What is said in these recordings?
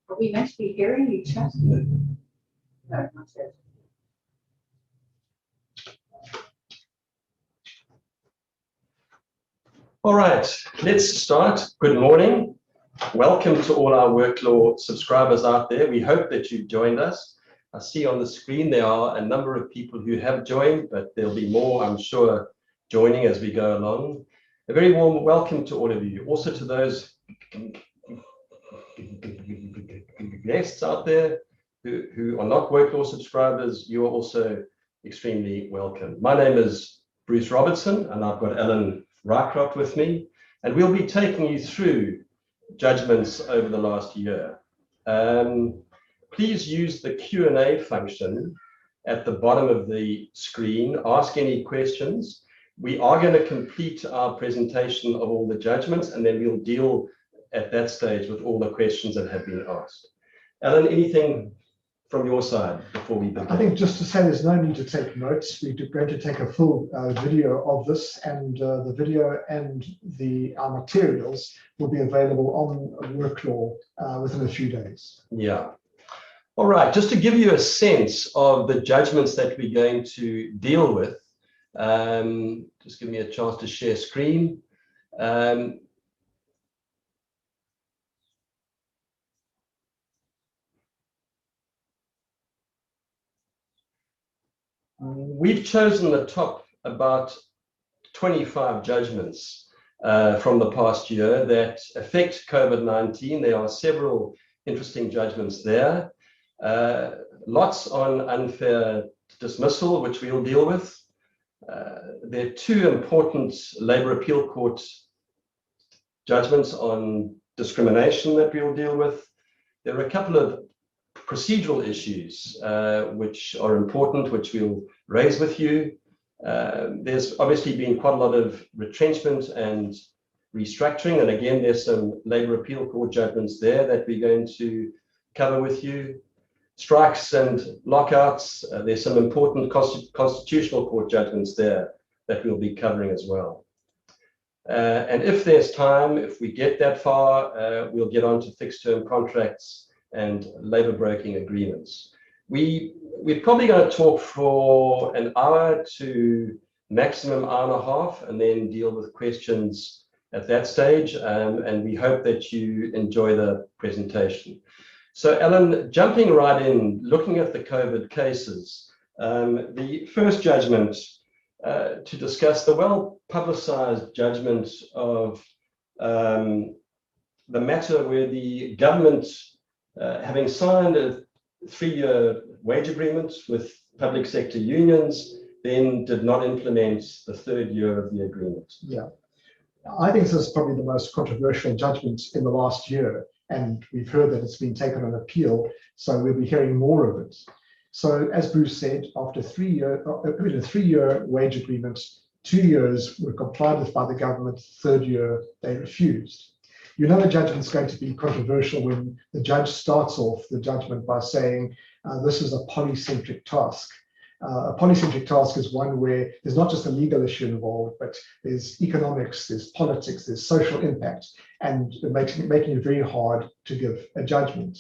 Are we meant to be hearing you chat? No, not yet. All right, let's start. Good morning. Welcome to all our WorkLaw subscribers out there. We hope that you've joined us. I see on the screen there are a number of people who have joined, but there'll be more, I'm sure, joining as we go along. A very warm welcome to all of you. Also to those guests out there who are not WorkLaw subscribers, you are also extremely welcome. My name is Bruce Robertson, and I've got Alan Rycroft with me, and we'll be taking you through judgments over the last year. Please use the Q&A function at the bottom of the screen. Ask any questions. We are going to complete our presentation of all the judgments, and then we'll deal at that stage with all the questions that have been asked. Alan, anything from your side before we begin? I think just to say there's no need to take notes. We're going to take a full video of this, and the video and our materials will be available on WorkLaw within a few days. Yeah. All right, just to give you a sense of the judgments that we're going to deal with, just give me a chance to share screen. We've chosen the top about 25 judgments from the past year that affect COVID-19. There are several interesting judgments there. Lots on unfair dismissal, which we'll deal with. There are two important Labour Appeal Court judgments on discrimination that we'll deal with. There are a couple of procedural issues which are important, which we'll raise with you. There's obviously been quite a lot of retrenchment and restructuring, and again there's some Labour Appeal Court judgments there that we're going to cover with you. Strikes and lockouts, there's some important constitutional court judgments there that we'll be covering as well. And if there's time, if we get that far, we'll get on to fixed term contracts and labour broking agreements. We're probably going to talk for an hour to maximum hour and a half, and then deal with questions at that stage, and we hope that you enjoy the presentation. So Alan, jumping right in, looking at the COVID cases, the first judgment to discuss the well-publicised judgment of the matter where the government, having signed a 3-year wage agreement with public sector unions, then did not implement the 3rd year of the agreement. Yeah, I think this is probably the most controversial judgment in the last year, and we've heard that it's been taken on appeal, so we'll be hearing more of it. So as Bruce said, after a 3-year wage agreement, 2 years were complied with by the government, 3rd year they refused. You know the judgment's going to be controversial when the judge starts off the judgment by saying this is a polycentric task. A polycentric task is one where there's not just a legal issue involved, but there's economics, there's politics, there's social impact, and making it very hard to give a judgment.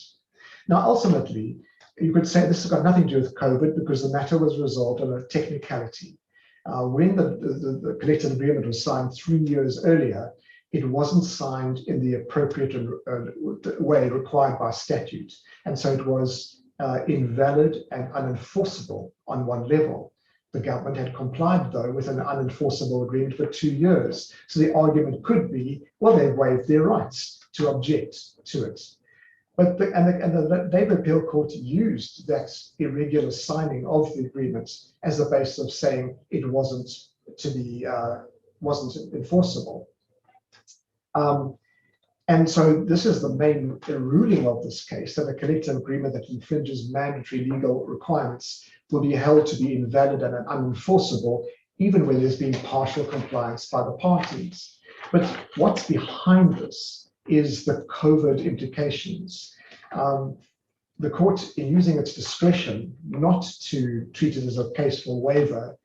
Now, ultimately, you could say this has got nothing to do with COVID because the matter was resolved on a technicality. When the collective agreement was signed 3 years earlier, it wasn't signed in the appropriate way required by statute. And so it was invalid and unenforceable on one level. The government had complied, though, with an unenforceable agreement for 2 years. So the argument could be, well, they've waived their rights to object to it. But the Labour Appeal Court used that irregular signing of the agreement as the basis of saying it wasn't enforceable. And so this is the main ruling of this case, that a collective agreement that infringes mandatory legal requirements will be held to be invalid and unenforceable, even when there's been partial compliance by the parties. But what's behind this is the COVID implications. The court, in using its discretion not to treat it as a case for waiver,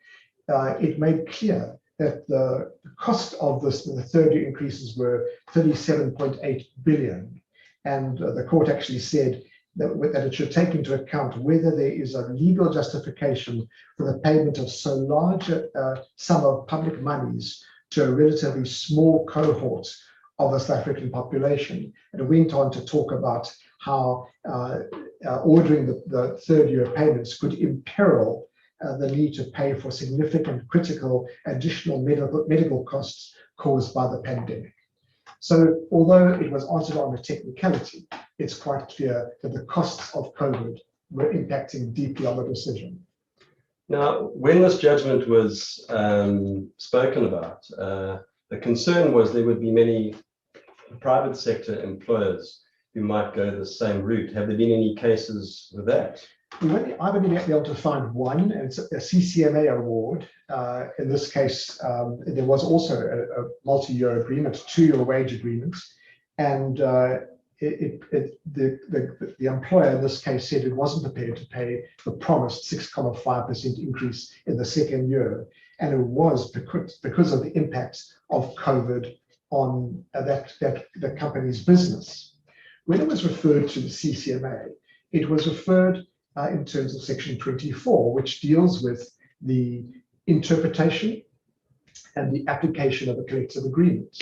it made clear that the cost of this, the 3rd year increases were 37.8 billion. And the court actually said that it should take into account whether there is a legal justification for the payment of so large a sum of public monies to a relatively small cohort of the South African population. And it went on to talk about how ordering the third-year payments could imperil the need to pay for significant critical additional medical costs caused by the pandemic. So although it was answered on a technicality, it's quite clear that the costs of COVID were impacting deeply on the decision. Now, when this judgment was spoken about, the concern was there would be many private sector employers who might go the same route. Have there been any cases with that? I've only been able to find one, and it's a CCMA award. In this case, there was also a multi-year agreement, 2-year wage agreement, and the employer in this case said it wasn't prepared to pay the promised 6.5% increase in the second year, and it was because of the impact of COVID on the company's business. When it was referred to the CCMA, it was referred in terms of Section 24, which deals with the interpretation and the application of a collective agreement.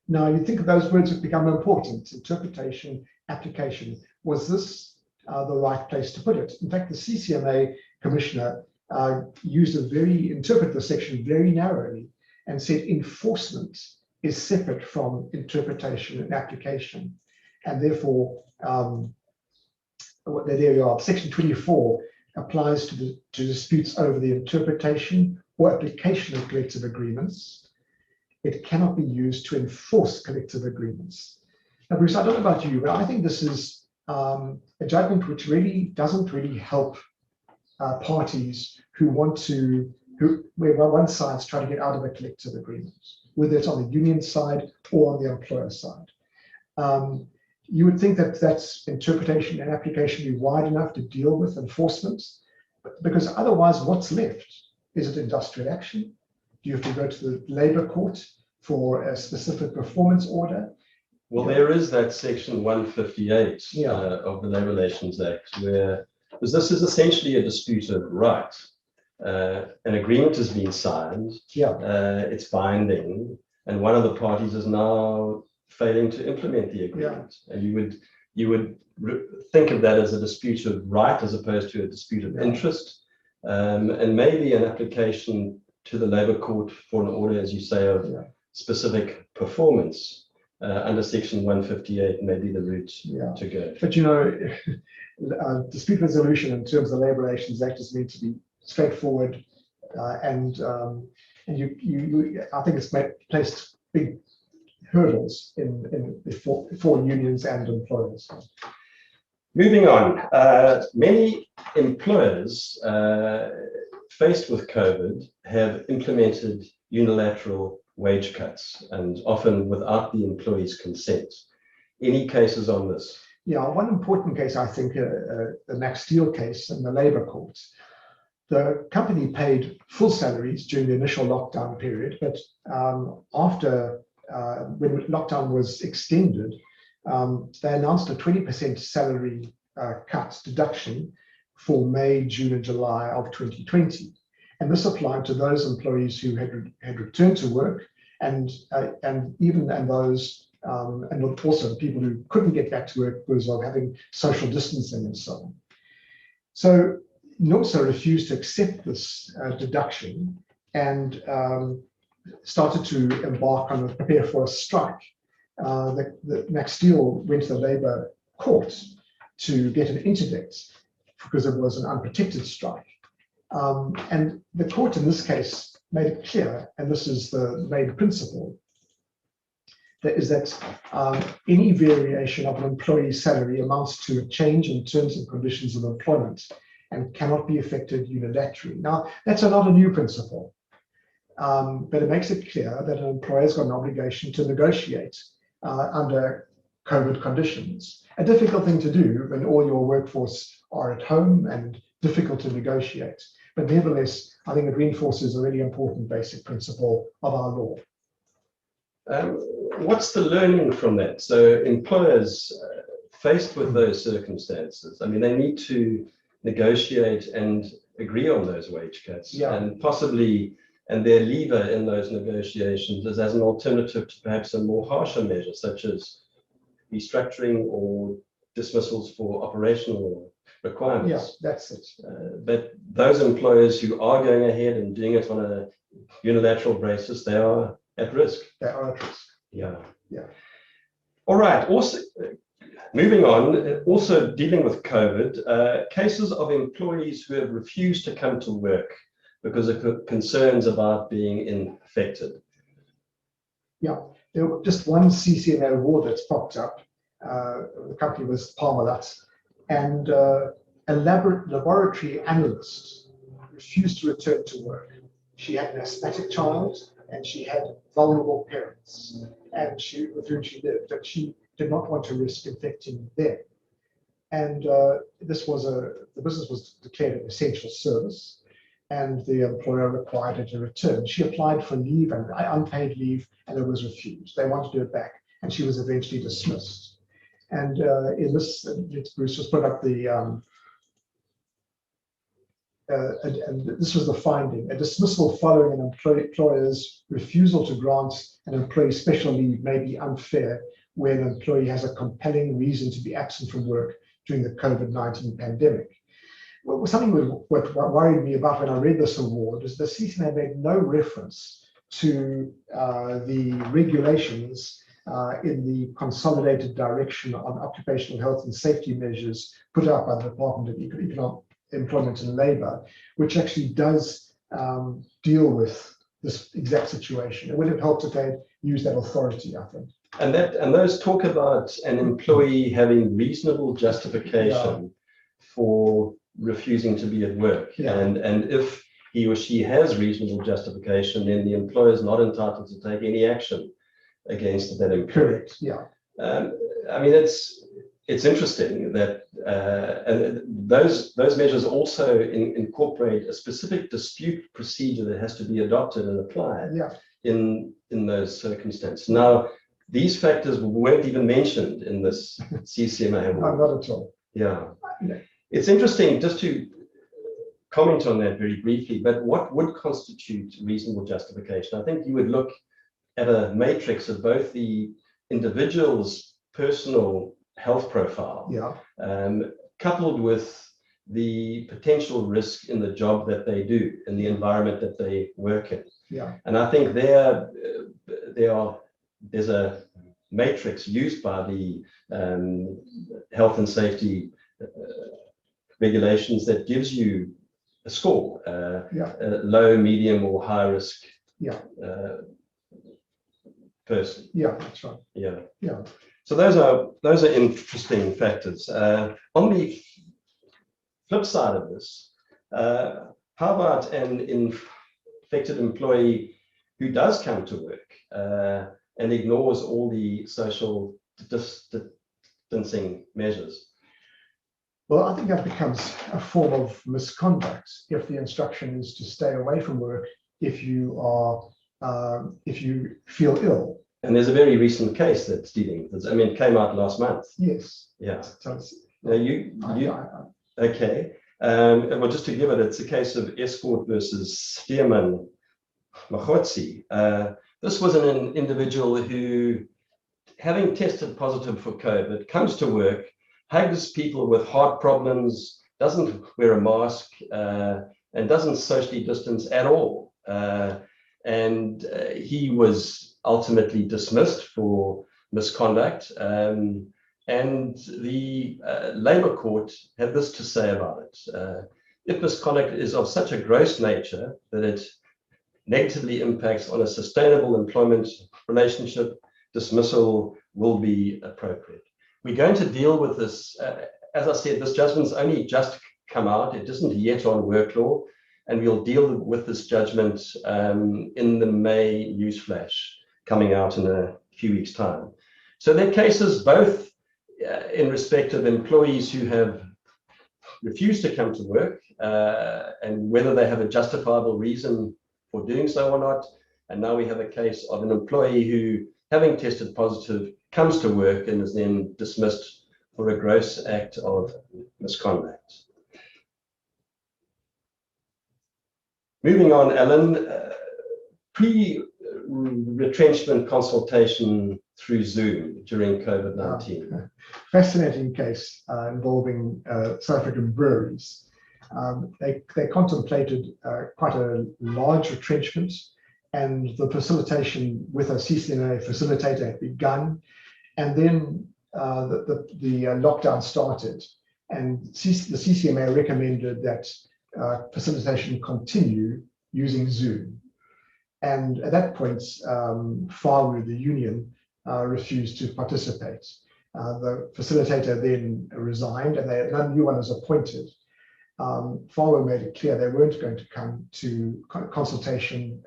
Now, you think those words have become important: interpretation, application. Was this the right place to put it? In fact, the CCMA commissioner interpreted the section very narrowly and said enforcement is separate from interpretation and application, and therefore there you are. Section 24 applies to disputes over the interpretation or application of collective agreements. It cannot be used to enforce collective agreements. Now, Bruce, I don't know about you, but I think this is a judgment which really doesn't help parties where one side's trying to get out of a collective agreement, whether it's on the union side or on the employer side. You would think that that's interpretation and application be wide enough to deal with enforcement, because otherwise what's left? Is it industrial action? Do you have to go to the labor court for a specific performance order? Well, there is that section 158 of the Labour Relations Act, because this is essentially a disputed right. An agreement has been signed, it's binding, and one of the parties is now failing to implement the agreement. And you would think of that as a disputed right as opposed to a disputed interest, and maybe an application to the Labour Court for an order, as you say, of specific performance under Section 158 may be the route to go. But dispute resolution in terms of the Labour Relations Act is meant to be straightforward, and I think it's placed big hurdles for unions and employers. Moving on, many employers faced with COVID have implemented unilateral wage cuts, and often without the employee's consent. Any cases on this? Yeah, one important case, I think, the Max Steel case in the Labour courts. The company paid full salaries during the initial lockdown period, but after when lockdown was extended, they announced a 20% salary cut deduction for May, June, and July of 2020. And this applied to those employees who had returned to work, and those and also the people who couldn't get back to work because of having social distancing and so on. So NUMSA refused to accept this deduction and started to prepare for a strike. The Max Steel went to the Labour court to get an interdict because it was an unprotected strike. And the court in this case made it clear, and this is the main principle, that any variation of an employee's salary amounts to a change in terms and conditions of employment and cannot be effected unilaterally. Now, that's not a new principle, but it makes it clear that an employer's got an obligation to negotiate under COVID conditions. A difficult thing to do when all your workforce are at home and difficult to negotiate. But nevertheless, I think it reinforces a really important basic principle of our law. What's the learning from that? So employers faced with those circumstances, I mean, they need to negotiate and agree on those wage cuts, Yeah. and possibly, and their lever in those negotiations is as an alternative to perhaps a more harsher measure, such as restructuring or dismissals for operational Yeah, requirements. that's it. But those employers who are going ahead and doing it on a unilateral basis, they are at risk. They are at risk. Yeah. Yeah. All right. Also, moving on, also dealing with COVID, cases of employees who have refused to come to work because of concerns about being infected. Yeah, there was just one CCMA award that's popped up. The company was Parmalat, and a laboratory analyst refused to return to work. She had an asthmatic child and she had vulnerable parents, and with whom she lived, and she did not want to risk infecting them. And the business was declared an essential service, and the employer required her to return. She applied for leave and unpaid leave, and it was refused. They wanted her back, and she was eventually dismissed. And in this, Bruce just put up the, and this was the finding: a dismissal following an employer's refusal to grant an employee special leave may be unfair when an employee has a compelling reason to be absent from work during the COVID-19 pandemic. Well, something what worried me about when I read this award is the CCMA made no reference to the regulations in the Consolidated Direction on Occupational Health and Safety Measures put out by the Department of Economic Employment and Labour, which actually does deal with this exact situation. It would have helped if they'd used that authority, I think. And those talk about an employee having reasonable justification for refusing to be at work. Yeah. And if he or she has reasonable justification, then the employer is not entitled to take any action against that employee. Correct. Yeah. I mean, it's interesting that and those measures also incorporate a specific dispute procedure that has to be adopted and applied in those circumstances. Now, these factors weren't even mentioned in this CCMA award. No, not at all. Yeah. It's interesting, just to comment on that very briefly, but what would constitute reasonable justification? I think you would look at a matrix of both the individual's personal health profile, coupled with the potential risk in the job that they do, in the environment that they work in. Yeah. And I think there's a matrix used by the health and safety regulations that gives you a score, low, medium, or high risk person. Yeah, that's right. Yeah. Yeah. So those are interesting factors. On the flip side of this, how about an infected employee who does come to work and ignores all the social distancing measures? Well, I think that becomes a form of misconduct if the instruction is to stay away from work if you feel ill. And there's a very recent case that's dealing with this. I mean, it came out last month. Yes. Yeah. Now okay. Well, just to give it, it's a case of Escort versus Stearman Machotsi. This was an individual who, having tested positive for COVID, comes to work, hugs people with heart problems, doesn't wear a mask, and doesn't socially distance at all. And he was ultimately dismissed for misconduct. And the Labour Court had this to say about it. If misconduct is of such a gross nature that it negatively impacts on a sustainable employment relationship, dismissal will be appropriate. We're going to deal with this. As I said, this judgment's only just come out. It isn't yet on work law, and we'll deal with this judgment in the May newsflash coming out in a few weeks' time. So there are cases both in respect of employees who have refused to come to work and whether they have a justifiable reason for doing so or not. And now we have a case of an employee who, having tested positive, comes to work and is then dismissed for a gross act of misconduct. Moving on, Alan, pre-retrenchment consultation through Zoom during COVID-19. Fascinating case involving South African breweries. They contemplated quite a large retrenchment, and the facilitation with a CCMA facilitator had begun, and then the lockdown started, and the CCMA recommended that facilitation continue using Zoom. And at that point, FAWU, the union, refused to participate. The facilitator then resigned, and a new one was appointed. FAWU made it clear they weren't going to come to consultation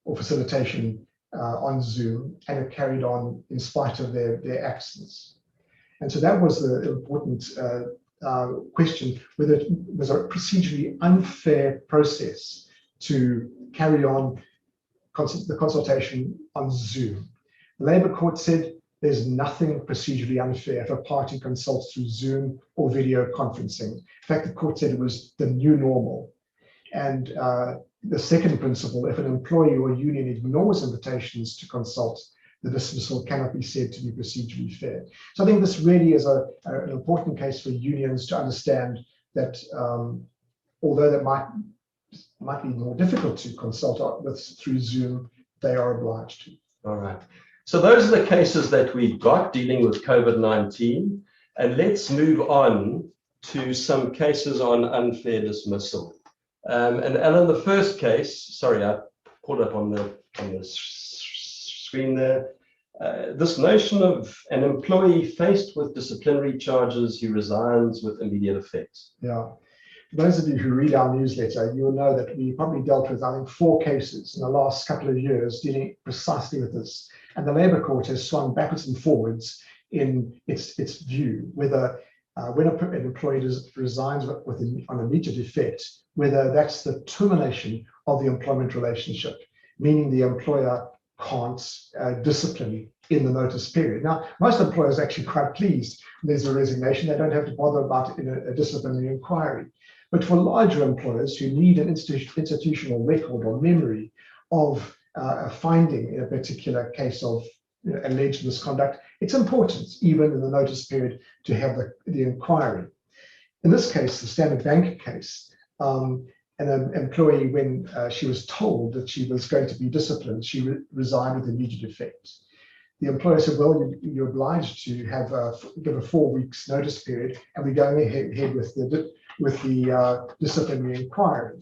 or facilitation on Zoom, and it carried on in spite of their absence. And so that was the important question, whether it was a procedurally unfair process to carry on the consultation on Zoom. The Labour Court said there's nothing procedurally unfair if a party consults through Zoom or video conferencing. In fact, the court said it was the new normal. And the second principle, if an employee or union ignores invitations to consult, the dismissal cannot be said to be procedurally fair. So I think this really is an important case for unions to understand that although that might be more difficult to consult with through Zoom, they are obliged to. All right. So those are the cases that we've got dealing with COVID-19. And let's move on to some cases on unfair dismissal. And Alan, the first case, sorry, I pulled up on the screen there. This notion of an employee faced with disciplinary charges, he resigns with immediate effect. Yeah. For those of you who read our newsletter, you will know that we probably dealt with, I think, 4 cases in the last couple of years dealing precisely with this. And the Labour Court has swung backwards and forwards in its view, whether when an employee resigns on immediate effect, whether that's the termination of the employment relationship, meaning the employer can't discipline in the notice period. Now, most employers are actually quite pleased when there's a resignation. They don't have to bother about it in a disciplinary inquiry. But for larger employers who need an institutional record or memory of a finding in a particular case of alleged misconduct, it's important, even in the notice period, to have the inquiry. In this case, the Standard Bank case, an employee, when she was told that she was going to be disciplined, she resigned with immediate effect. The employer said, well, you're obliged to give a 4 weeks notice period, and we're going ahead with the disciplinary inquiry.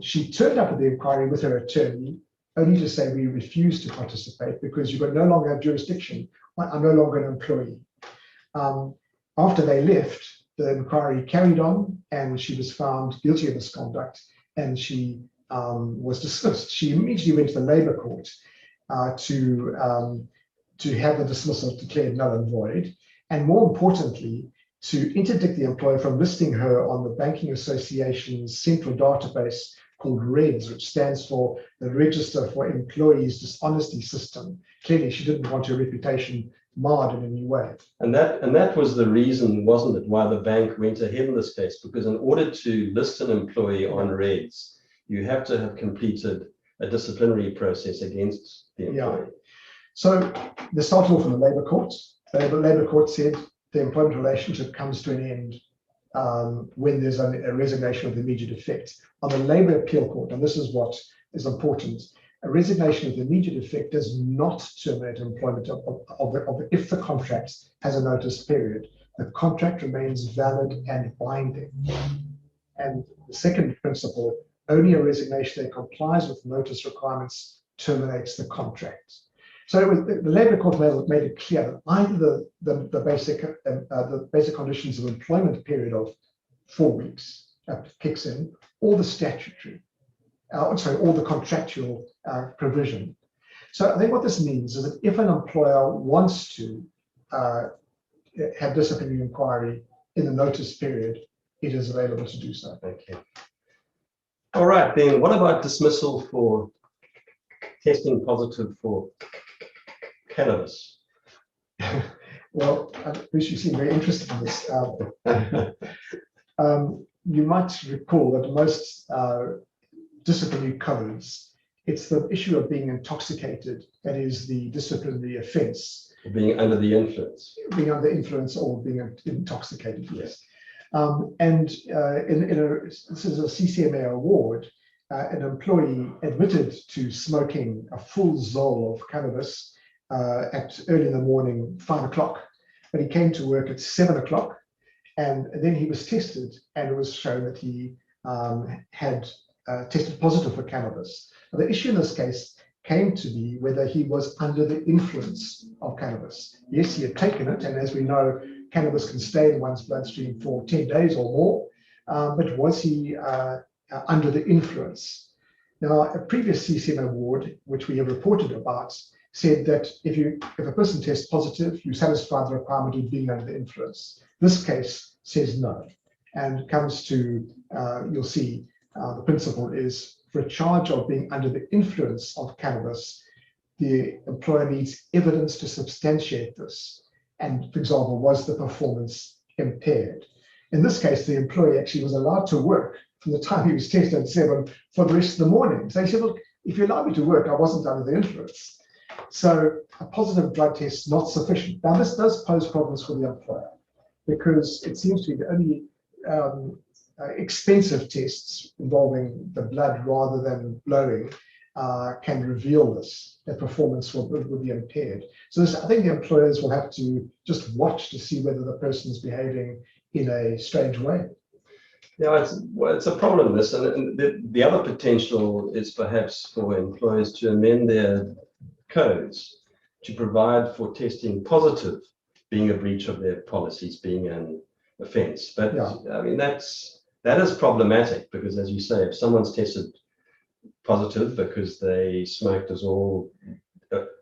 She turned up at the inquiry with her attorney, only to say we refuse to participate because you no longer have jurisdiction. I'm no longer an employee. After they left, the inquiry carried on, and she was found guilty of misconduct, and she was dismissed. She immediately went to the Labour Court to have the dismissal declared null and void, and more importantly, to interdict the employer from listing her on the Banking Association's central database called REDS, which stands for the Register for Employees Dishonesty System. Clearly, she didn't want her reputation marred in any way. And that was the reason, wasn't it, why the bank went ahead in this case? Because in order to list an employee on REDS, you have to have completed a disciplinary process against the employee. Yeah. So this started off in the Labour Court. The Labour Court said the employment relationship comes to an end when there's a resignation with immediate effect. On the Labour Appeal Court, and this is what is important, a resignation with immediate effect does not terminate employment if the contract has a notice period. The contract remains valid and binding. And the second principle, only a resignation that complies with notice requirements terminates the contract. So the Labour Court made it clear that either the basic conditions of employment period of 4 weeks kicks in, or the statutory, or the contractual provision. So I think what this means is that if an employer wants to have disciplinary inquiry in the notice period, it is available to do so. Okay. All right, then what about dismissal for testing positive for cannabis? Well, Bruce, you seem very interested in this. You might recall that most disciplinary codes, it's the issue of being intoxicated that is the disciplinary offence. Being under the influence. Being under influence or being intoxicated, yes. This is a CCMA award. An employee admitted to smoking a full zoll of cannabis at early in the morning, 5 o'clock, but he came to work at 7 o'clock, and then he was tested, and it was shown that he had tested positive for cannabis. Now, the issue in this case came to be whether he was under the influence of cannabis. Yes, he had taken it, and as we know, cannabis can stay in one's bloodstream for 10 days or more, but was he under the influence? Now, a previous CCM award, which we have reported about, said that if a person tests positive, you satisfy the requirement of being under the influence. This case says no, and comes to, you'll see, the principle is for a charge of being under the influence of cannabis, the employer needs evidence to substantiate this. And for example, was the performance impaired? In this case, the employee actually was allowed to work from the time he was tested at 7 for the rest of the morning. So he said, look, if you allow me to work, I wasn't under the influence. So a positive drug test is not sufficient. Now, this does pose problems for the employer because it seems to be the only expensive tests involving the blood rather than blowing can reveal this, that performance will be impaired. So I think the employers will have to just watch to see whether the person is behaving in a strange way. Yeah, it's a problem, this, and the other potential is perhaps for employers to amend their codes to provide for testing positive being a breach of their policies, being an offence. But yeah. I mean, that is problematic because, as you say, if someone's tested positive because they smoked us all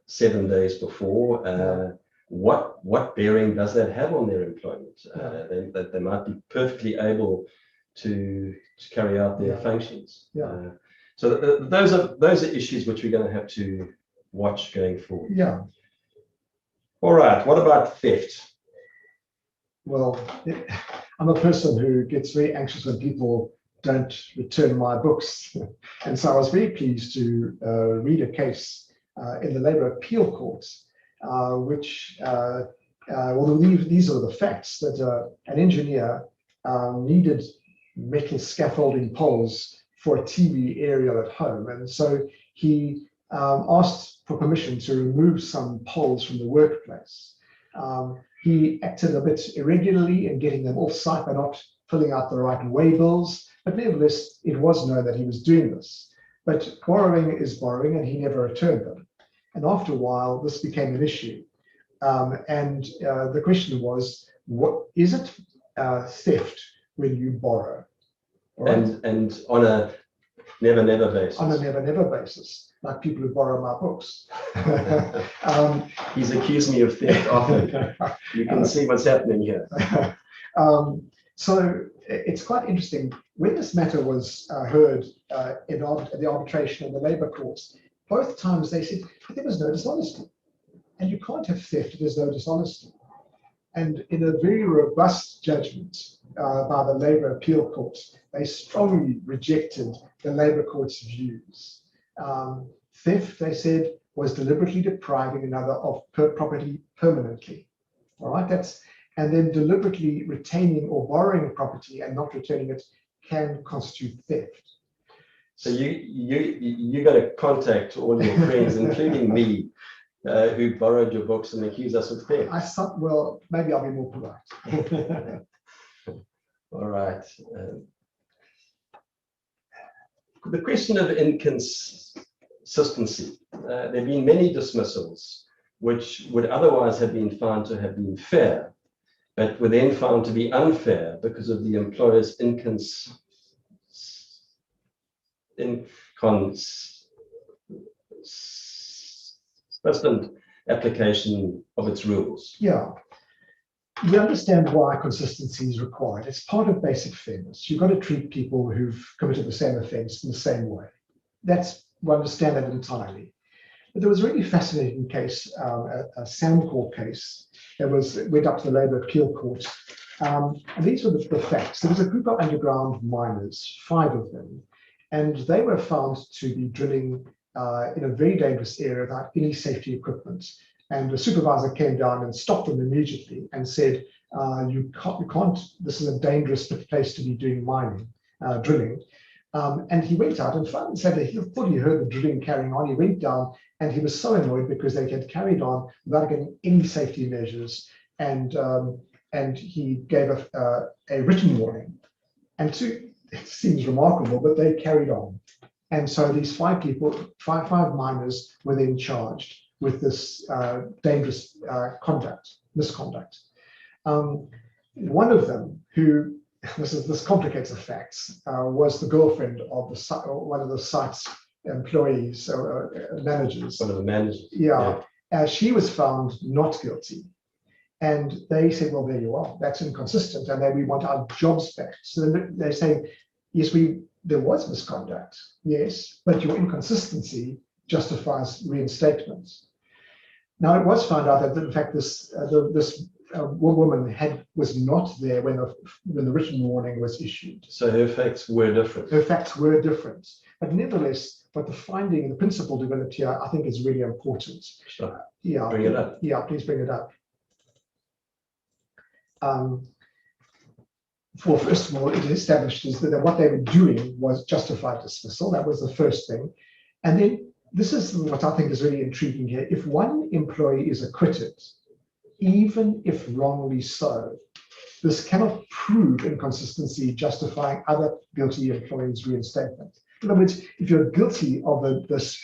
7 days before, what bearing does that have on their employment? That they might be perfectly able to carry out their functions. So those are issues which we're going to have to watch going forward. Yeah. All right. What about theft? Well, I'm a person who gets very anxious when people don't return my books, and so I was very pleased to read a case in the Labour Appeal Court, which these are the facts that an engineer needed metal scaffolding poles for a TV aerial at home, and so he asked for permission to remove some poles from the workplace. He acted a bit irregularly in getting them off site by not filling out the right waybills, but nevertheless, it was known that he was doing this. But borrowing is borrowing, and he never returned them. And after a while, this became an issue. The question was, what is it theft when you borrow? Right? And on a never basis. On a never basis, like people who borrow my books. He's accused me of theft often. You can see what's happening here. So it's quite interesting. When this matter was heard in the arbitration in the Labour courts, both times they said, but there was no dishonesty. And you can't have theft if there's no dishonesty. And in a very robust judgment by the Labour Appeal Court, they strongly rejected the Labour Court's views. Theft, they said, was deliberately depriving another of property permanently. All right, and then deliberately retaining or borrowing property and not returning it can constitute theft. So you got to contact all your friends, including me, who borrowed your books and accused us of theft. Well, maybe I'll be more polite. All right. The question of inconsistency. There have been many dismissals which would otherwise have been found to have been fair, but were then found to be unfair because of the employer's inconsistent application of its rules. Yeah. We understand why consistency is required. It's part of basic fairness. You've got to treat people who've committed the same offence in the same way. We understand that entirely. But there was a really fascinating case, a Samcor case went up to the Labour Appeal Court. And these were the facts. There was a group of underground miners, 5 of them, and they were found to be drilling in a very dangerous area without any safety equipment. And the supervisor came down and stopped them immediately and said, you can't, this is a dangerous place to be doing mining, drilling. And he went out and found, said that he thought he heard the drilling carrying on. He went down and he was so annoyed because they had carried on without getting any safety measures. And he gave a written warning. And it seems remarkable, but they carried on. And so these 5 people, five miners were then charged with this dangerous misconduct. One of them, who this complicates the facts, was the girlfriend of one of the site's employees, managers. One of the managers. Yeah. She was found not guilty. And they said, well, there you are. That's inconsistent. And then we want our jobs back. So they're saying, yes, there was misconduct. Yes, but your inconsistency justifies reinstatement. Now, it was found out that, in fact, this woman was not there when the written warning was issued. So her facts were different. Her facts were different. But nevertheless, but the finding, the principle developed here, I think is really important. Sure. Yeah. Bring it up. Yeah, please bring it up. First of all, it established is that what they were doing was justified dismissal. That was the first thing. And then this is what I think is really intriguing here. If one employee is acquitted, even if wrongly so, this cannot prove inconsistency justifying other guilty employees' reinstatement. In other words, if you're guilty of this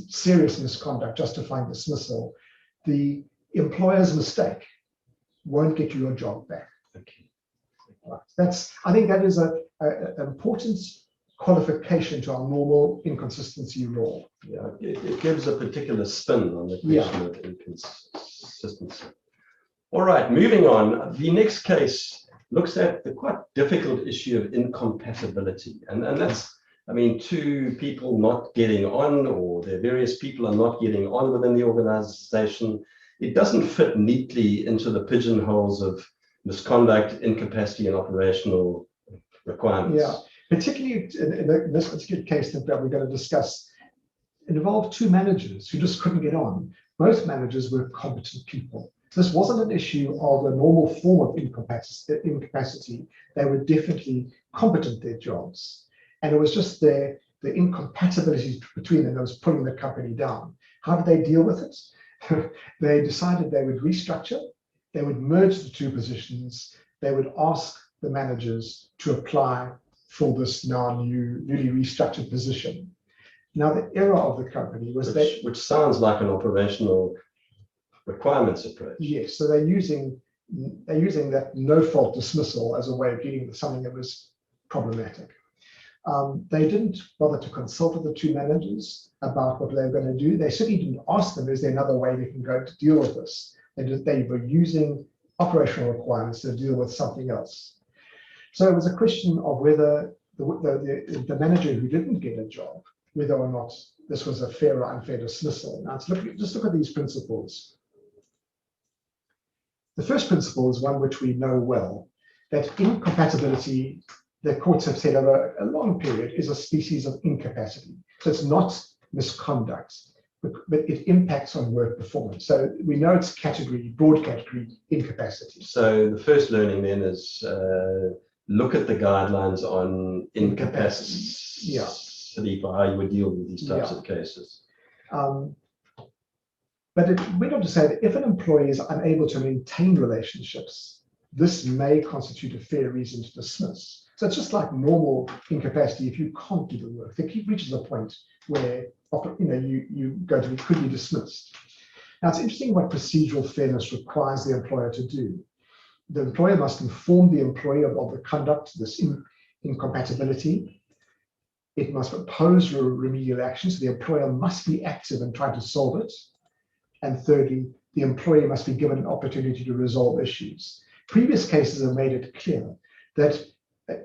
serious misconduct justifying dismissal, the employer's mistake won't get you your job back. Okay. Right. I think that is an important qualification to our normal inconsistency law. Yeah, it gives a particular spin on the question of inconsistency. All right, moving on. The next case looks at the quite difficult issue of incompatibility. And that's, I mean, 2 people not getting on, or the various people are not getting on within the organization. It doesn't fit neatly into the pigeonholes of misconduct, incapacity, and operational requirements. Yeah, particularly in this particular case that we're going to discuss, it involved 2 managers who just couldn't get on. Both managers were competent people. This wasn't an issue of a normal form of incapacity. They were definitely competent at their jobs. And it was just the incompatibility between them that was pulling the company down. How did they deal with it? They decided they would restructure, they would merge the 2 positions, they would ask the managers to apply for this now newly restructured position. Now, the error of the company was which sounds like an operational requirements approach. Yes, so they're using that no-fault dismissal as a way of dealing with something that was problematic. They didn't bother to consult with the 2 managers about what they were going to do. They certainly didn't ask them, is there another way we can go to deal with this? They were using operational requirements to deal with something else. So it was a question of whether the manager who didn't get a job, whether or not this was a fair or unfair dismissal. Now, just look at these principles. The first principle is one which we know well, that incompatibility, the courts have said over a long period, is a species of incapacity. So it's not misconduct, but it impacts on work performance. So we know it's broad category incapacity. So the first learning then is look at the guidelines on incapacity for how you would deal with these types of cases. But it went on to say that if an employee is unable to maintain relationships, this may constitute a fair reason to dismiss. So it's just like normal incapacity. If you can't do the work, it reaches a point where you could be dismissed. Now, it's interesting what procedural fairness requires the employer to do. The employer must inform the employee of the conduct, this incompatibility. It must propose remedial action, so the employer must be active in trying to solve it. And thirdly, the employee must be given an opportunity to resolve issues. Previous cases have made it clear that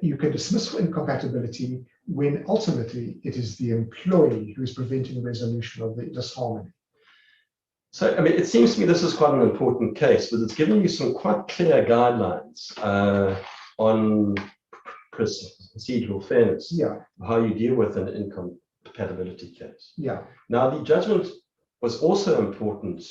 you can dismiss for incompatibility when ultimately it is the employee who is preventing the resolution of the disharmony. So, I mean, it seems to me this is quite an important case, but it's given you some quite clear guidelines on procedural fairness, Yeah, how you deal with an incompatibility case. yeah. Now, the judgment was also important,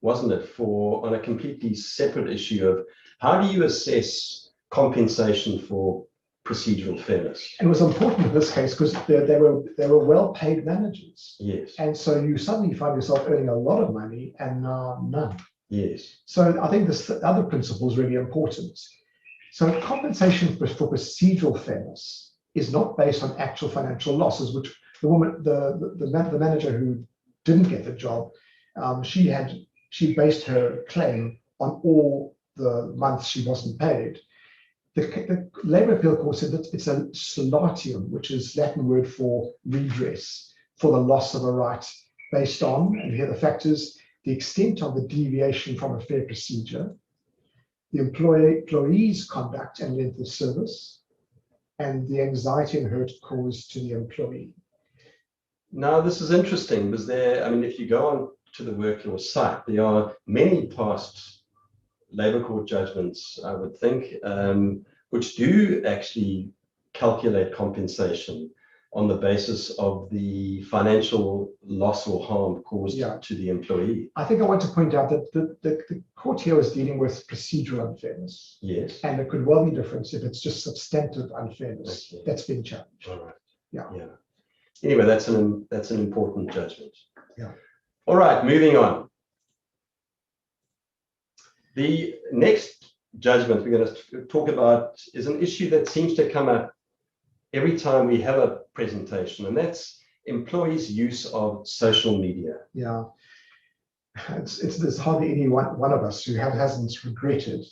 wasn't it, for on a completely separate issue of how do you assess compensation for procedural fairness? And it was important in this case because they were well-paid managers. Yes, And so you suddenly find yourself earning a lot of money and now none. yes, So I think this other principle is really important. So compensation for procedural fairness is not based on actual financial losses, which the manager who didn't get the job, she based her claim on all the months she wasn't paid. The Labour Appeal Court said that it's a solatium, which is Latin word for redress, for the loss of a right based on, and here the factors, the extent of the deviation from a fair procedure, the employee's conduct and length of service, and the anxiety and hurt caused to the employee. Now, this is interesting because I mean, if you go on to the WorkLaw site, there are many past Labour Court judgments, I would think, which do actually calculate compensation on the basis of the financial loss or harm caused to the employee. I think I want to point out that the court here is dealing with procedural unfairness. Yes. And it could well be different if it's just substantive unfairness that's being challenged. All right. Yeah. Anyway, that's an important judgment. Yeah. All right, moving on. The next judgment we're going to talk about is an issue that seems to come up every time we have a presentation, and that's employees' use of social media. Yeah. There's hardly any one of us who hasn't regretted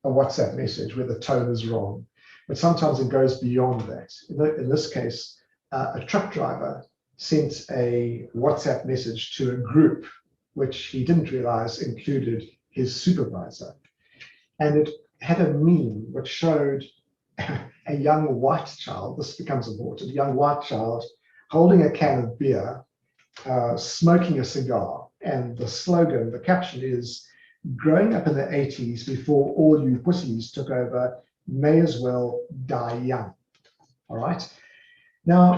a WhatsApp message where the tone is wrong. But sometimes it goes beyond that. In this case, a truck driver sent a WhatsApp message to a group which he didn't realize included his supervisor. And it had a meme which showed a young white child, this becomes important, a young white child holding a can of beer, smoking a cigar. And the slogan, the caption is, growing up in the 80s before all you pussies took over, may as well die young. All right. Now,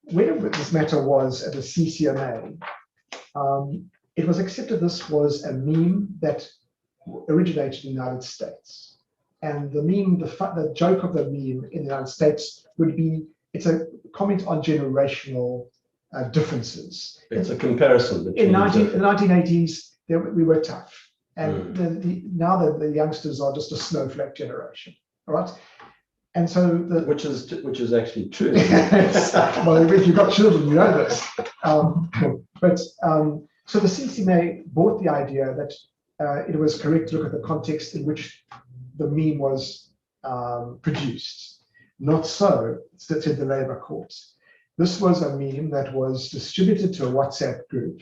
when this matter was at the CCMA, it was accepted this was a meme that originated in the United States. And the meme, the joke of the meme in the United States would be, it's a comment on generational differences. It's a comparison between in the 1980s, we were tough. And now the youngsters are just a snowflake generation. All right. And so which is actually true. Well, if you've got children, you know this. So the CCMA bought the idea that it was correct to look at the context in which the meme was produced. Not so, said the Labour Court. This was a meme that was distributed to a WhatsApp group,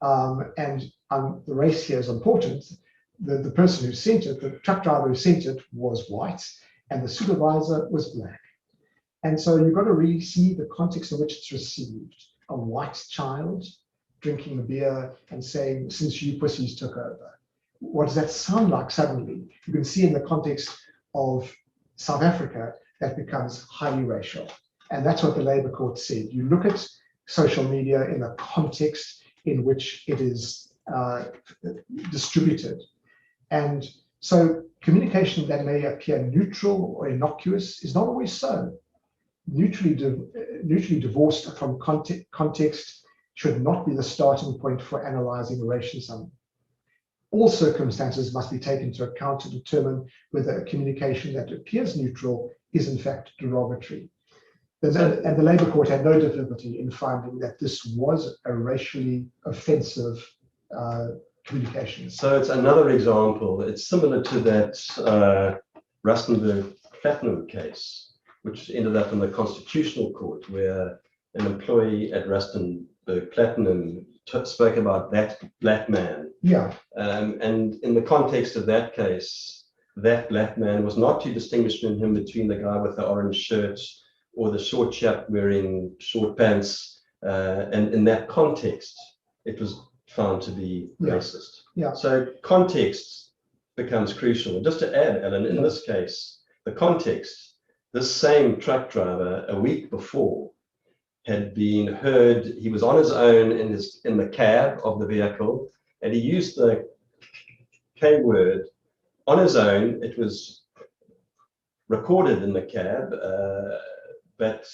and the race here is important. The person who sent it, the truck driver who sent it, was white, and the supervisor was black. And so you've got to really see the context in which it's received. A white child drinking a beer and saying, since you pussies took over. What does that sound like suddenly? You can see in the context of South Africa, that becomes highly racial. And that's what the Labour Court said. You look at social media in the context in which it is distributed. And so communication that may appear neutral or innocuous is not always so. Neutrally divorced from context should not be the starting point for analyzing racism. All circumstances must be taken into account to determine whether a communication that appears neutral is in fact derogatory. And the Labour Court had no difficulty in finding that this was a racially offensive communication. So it's another example. It's similar to that Rustenburg-Platinum case, which ended up in the Constitutional Court, where an employee at Rustenburg-Platinum spoke about that black man. Yeah. And in the context of that case, that black man was not to distinguish him between the guy with the orange shirt or the short chap wearing short pants. And in that context, it was found to be Yeah. racist. Yeah. So context becomes crucial. And just to add, Alan, in Yeah. this case, the context, this same truck driver a week before had been heard, he was on his own in the cab of the vehicle, and he used the K word on his own. It was recorded in the cab, but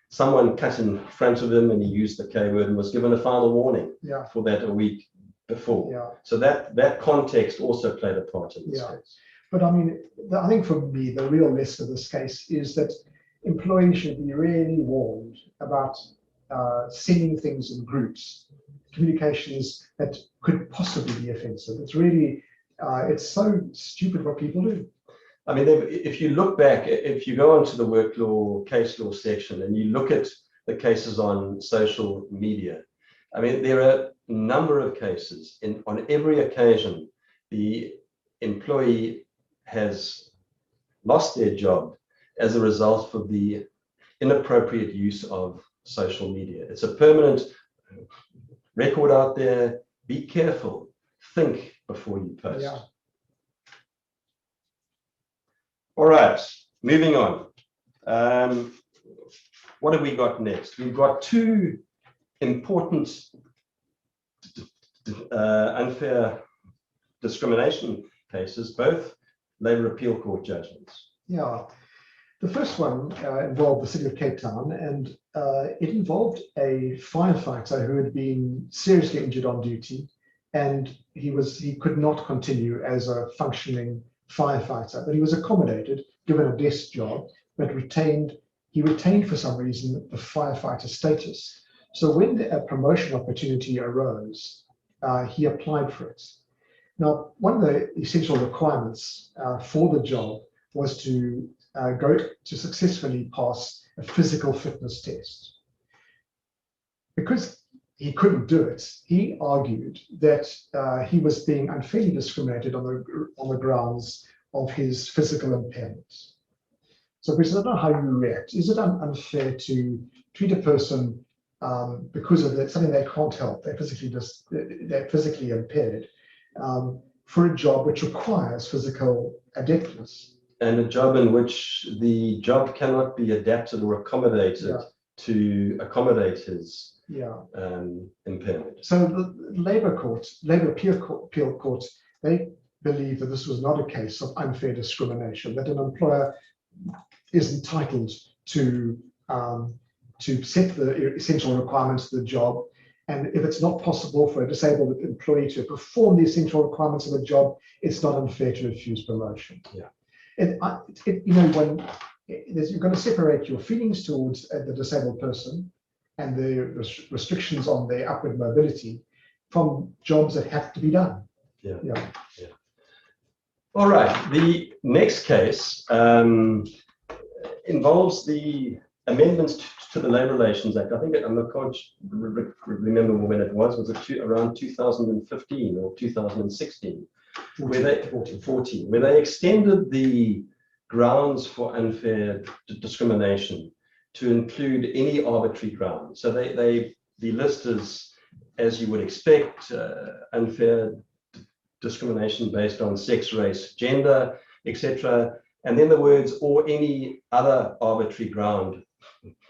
someone cut in front of him and he used the K word and was given a final warning Yeah. for that a week before. Yeah. So that context also played a part in this Yeah. case. But I mean, I think for me, the real lesson of this case is that employees should be really warned about sending things in groups, communications that could possibly be offensive. It's really, it's so stupid what people do. I mean, if you look back, if you go onto the work law, case law section, and you look at the cases on social media, I mean, there are a number of cases. On every occasion, the employee has lost their job as a result of the inappropriate use of social media. It's a permanent record out there. Be careful. Think before you post. Yeah. All right, moving on. What have we got next? We've got two important unfair discrimination cases, both Labour Appeal Court judgments. Yeah. The first one involved the City of Cape Town, and it involved a firefighter who had been seriously injured on duty, and he could not continue as a functioning firefighter, but he was accommodated, given a desk job, but he retained for some reason the firefighter status. So when a promotion opportunity arose, he applied for it. Now, one of the essential requirements for the job was to successfully pass a physical fitness test. Because he couldn't do it, he argued that he was being unfairly discriminated on the grounds of his physical impairment. So Bruce, I don't know how you react. Is it unfair to treat a person because of something they can't help, they're physically impaired, for a job which requires physical adeptness? And a job in which the job cannot be adapted or accommodated to accommodate his impairment. So the Labour Appeal Court, they believe that this was not a case of unfair discrimination, that an employer is entitled to set the essential requirements of the job. And if it's not possible for a disabled employee to perform the essential requirements of the job, it's not unfair to refuse promotion. Yeah. When you've got to separate your feelings towards the disabled person and the restrictions on their upward mobility from jobs that have to be done. Yeah. Yeah. Yeah. All right. The next case involves the amendments to the Labour Relations Act. I think I can't remember when it was. Was it around 2015 or 2016? 14, where they extended the grounds for unfair discrimination to include any arbitrary ground. So they list as you would expect, unfair discrimination based on sex, race, gender, etc. And then the words "or any other arbitrary ground"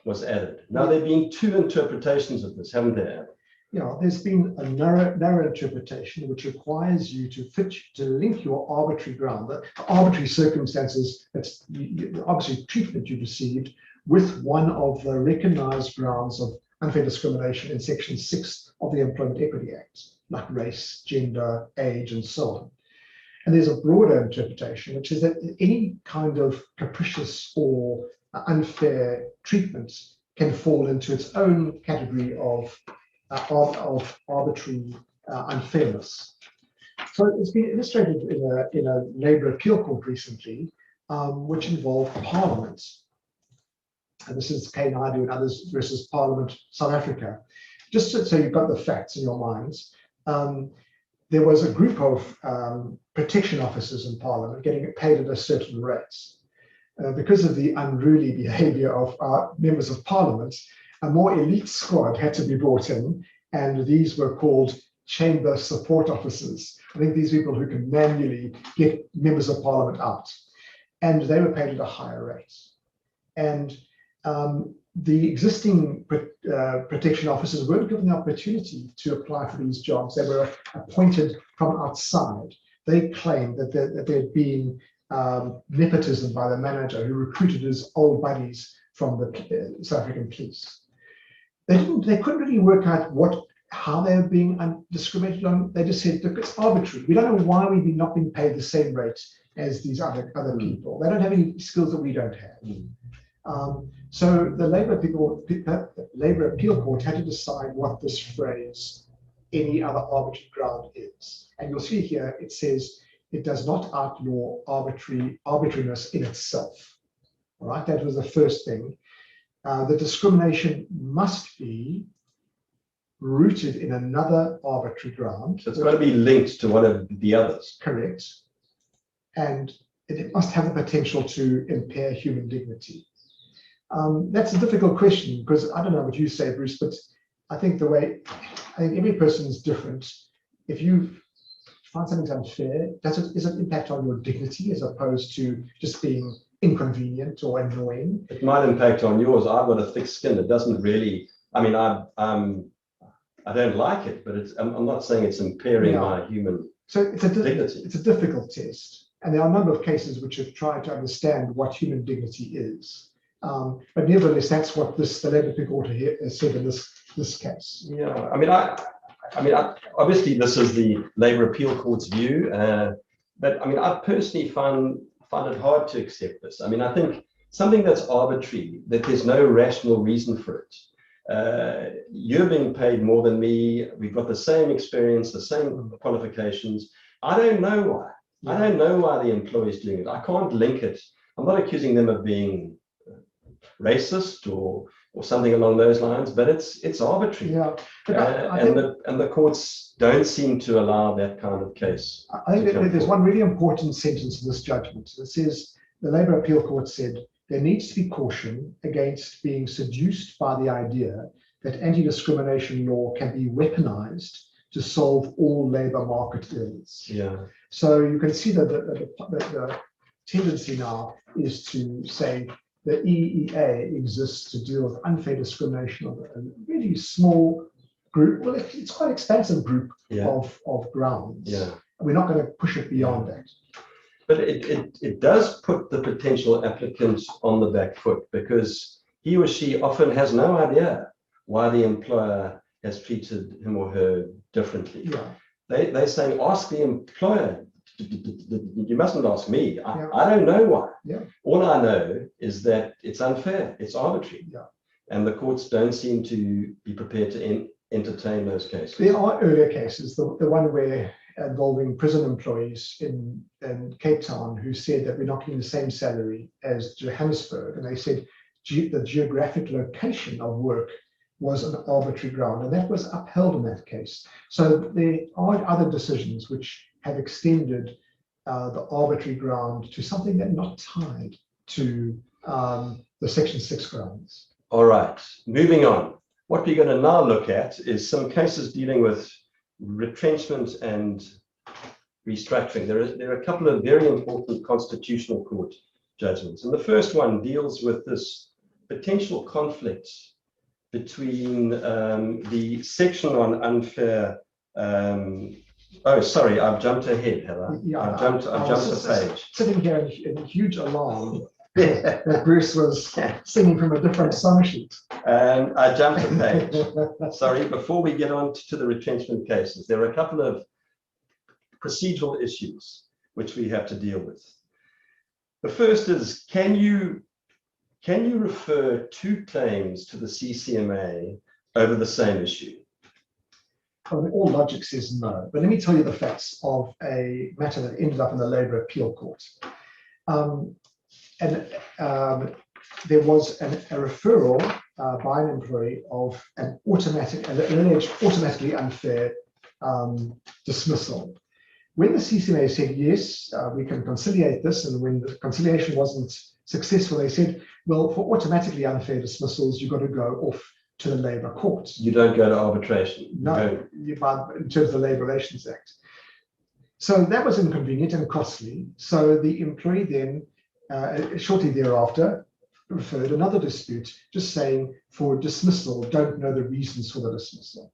was added. Now there have been two interpretations of this, haven't there? Yeah, there's been a narrow interpretation which requires you to link your arbitrary ground, the arbitrary circumstances, that's the arbitrary treatment you received, with one of the recognized grounds of unfair discrimination in Section 6 of the Employment Equity Act, like race, gender, age, and so on. And there's a broader interpretation, which is that any kind of capricious or unfair treatment can fall into its own category of arbitrary unfairness. So it's been illustrated in a Labour Appeal Court recently, which involved Parliament. And this is Kay Naidoo and others versus Parliament South Africa. Just so you've got the facts in your minds, there was a group of protection officers in Parliament getting paid at a certain rate. Because of the unruly behaviour of our members of Parliament, a more elite squad had to be brought in, and these were called chamber support officers. I think these people who can manually get members of parliament out, and they were paid at a higher rate. And the existing protection officers weren't given the opportunity to apply for these jobs. They were appointed from outside. They claimed that there had been nepotism by the manager who recruited his old buddies from the South African police. They couldn't really work out how they were being discriminated on. They just said, look, it's arbitrary. We don't know why we've not been paid the same rate as these other people. They don't have any skills that we don't have. So the Labour Appeal Court had to decide what this phrase, any other arbitrary ground, is. And you'll see here, it says it does not outlaw arbitrariness in itself. All right, that was the first thing. The discrimination must be rooted in another arbitrary ground. So it's got to be linked to one of the others. Correct. And it must have the potential to impair human dignity. That's a difficult question, because I don't know what you say, Bruce, but I think every person is different. If you find something's unfair, is it impact on your dignity as opposed to just being inconvenient or annoying? It might impact on yours. I've got a thick skin. It doesn't really, I mean, I don't like it, but I'm not saying it's impairing my human dignity. It's a difficult test. And there are a number of cases which have tried to understand what human dignity is. But nevertheless, that's what the Labour Appeal Court has said in this case. Yeah, I mean, obviously this is the Labour Appeal Court's view, but I mean, I personally find it hard to accept this. I mean, I think something that's arbitrary, that there's no rational reason for it. You're being paid more than me. We've got the same experience, the same qualifications. I don't know why. Yeah. I don't know why the employer is doing it. I can't link it. I'm not accusing them of being racist or something along those lines, but it's arbitrary. Yeah, and the courts don't seem to allow that kind of case. I think there's one really important sentence in this judgment that says the Labour Appeal Court said there needs to be caution against being seduced by the idea that anti-discrimination law can be weaponized to solve all labour market ills. Yeah. So you can see that the tendency now is to say the EEA exists to deal with unfair discrimination of a really small group. Well, it's quite an expansive group of grounds. Yeah. We're not going to push it beyond that. But it does put the potential applicant on the back foot, because he or she often has no idea why the employer has treated him or her differently. Yeah. They're saying, ask the employer. You mustn't ask me. I don't know why. Yeah. All I know is that it's unfair. It's arbitrary. Yeah. And the courts don't seem to be prepared to entertain those cases. There are earlier cases, the one where involving prison employees in Cape Town who said that we're not getting the same salary as Johannesburg. And they said the geographic location of work was an arbitrary ground, and that was upheld in that case. So there are other decisions which have extended the arbitrary ground to something that's not tied to the Section 6 grounds. All right, moving on. What we're going to now look at is some cases dealing with retrenchment and restructuring. There are a couple of very important constitutional court judgments. And the first one deals with this potential conflict between the section on unfair. Oh, sorry, I've jumped ahead, have I? Yeah, I've jumped a page. Sitting here in huge alarm that Bruce was singing from a different song sheet. And I jumped a page. Sorry, before we get on to the retrenchment cases, there are a couple of procedural issues which we have to deal with. The first is, can you refer two claims to the CCMA over the same issue? Well, all logic says no, but let me tell you the facts of a matter that ended up in the Labour Appeal Court. There was a referral by an employee of an alleged automatically unfair dismissal. When the CCMA said, yes, we can conciliate this, and when the conciliation wasn't successful, they said, well, for automatically unfair dismissals, you've got to go off to the Labour courts. You don't go to arbitration. No, in terms of the Labour Relations Act. So that was inconvenient and costly. So the employee then, shortly thereafter, referred another dispute, just saying for dismissal, don't know the reasons for the dismissal.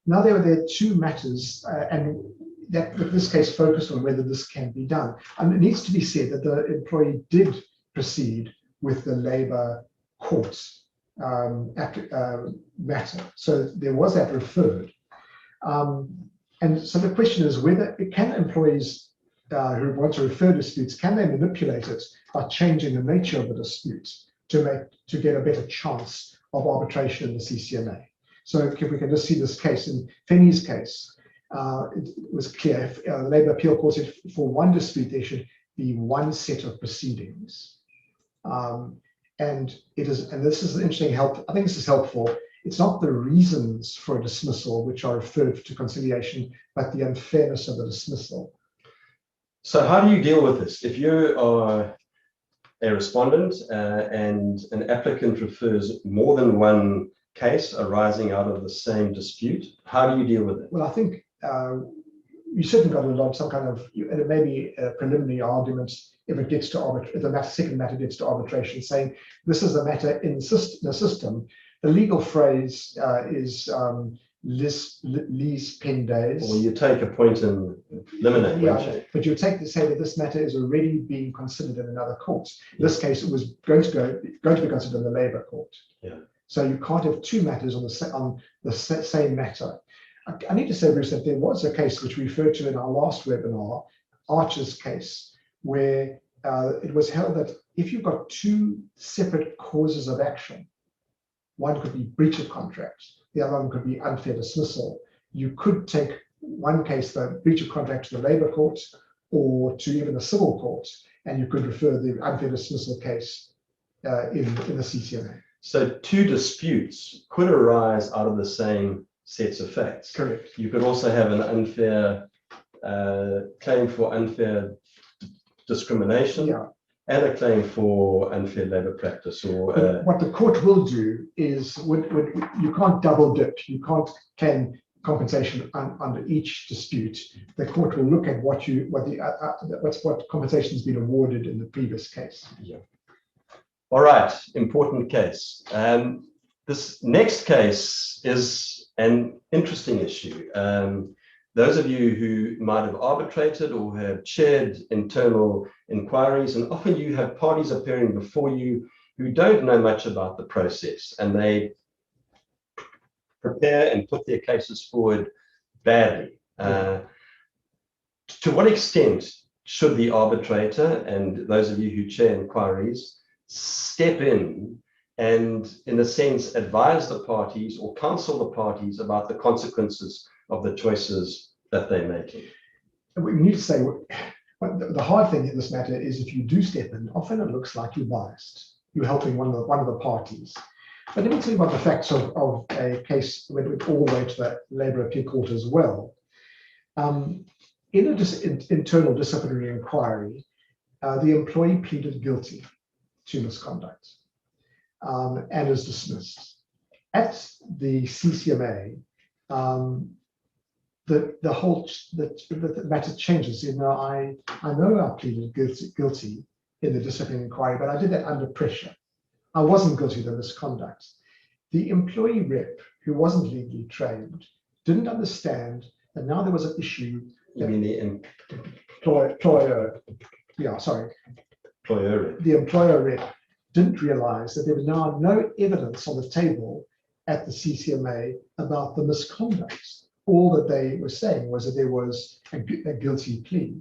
Now there are two matters, and that this case focused on whether this can be done. And it needs to be said that the employee did proceed with the Labour courts matter. So there was that referred. And so the question is whether can employees who want to refer disputes, can they manipulate it by changing the nature of the dispute to get a better chance of arbitration in the CCMA? So if we can just see this case, in Fenny's case, it was clear, the Labour Appeal Court said for one dispute, there should be one set of proceedings. And this is interesting help. I think this is helpful. It's not the reasons for a dismissal which are referred to conciliation, but the unfairness of the dismissal. So how do you deal with this? If you are a respondent and an applicant refers more than one case arising out of the same dispute, how do you deal with it? Well, I think you certainly got to lodge some kind of, and it may be a preliminary argument if it gets to arbitration, if the second matter gets to arbitration, saying this is a matter in the system. The legal phrase is lease pendes. Or you take a point and eliminate. Yeah, but you take to say that this matter is already being considered in another court. In this case, it was going to be considered in the Labour court. Yeah. So you can't have two matters on the same matter. I need to say, Bruce, that there was a case which we referred to in our last webinar, Archer's case, where it was held that if you've got two separate causes of action, one could be breach of contract, the other one could be unfair dismissal. You could take one case, the breach of contract, to the Labour court or to even the civil court, and you could refer the unfair dismissal case in the CCMA. So two disputes could arise out of the same sets of facts. Correct. You could also have an unfair claim for unfair discrimination. Yeah. And a claim for unfair labour practice, or what the court will do is when you can't double dip, you can't claim compensation under each dispute. The court will look at what compensation has been awarded in the previous case. Yeah. All right, important case. This next case is an interesting issue. Those of you who might have arbitrated or have chaired internal inquiries, and often you have parties appearing before you who don't know much about the process, and they prepare and put their cases forward badly. To what extent should the arbitrator, and those of you who chair inquiries, step in and, in a sense, advise the parties or counsel the parties about the consequences of the choices that they're making? We need to say, the hard thing in this matter is if you do step in, often it looks like you're biased. You're helping one of the parties. But let me tell you about the facts of a case that went all the way to the Labour Appeal Court as well. In an internal disciplinary inquiry, the employee pleaded guilty to misconduct and is dismissed. At the CCMA, the matter changes. You know, I know I pleaded guilty in the disciplinary inquiry, but I did that under pressure. I wasn't guilty of the misconduct. The employee rep, who wasn't legally trained, didn't understand that now there was an issue. You mean the employer? Yeah, sorry. Employer rep. The employer rep didn't realize that there was now no evidence on the table at the CCMA about the misconduct. All that they were saying was that there was a guilty plea.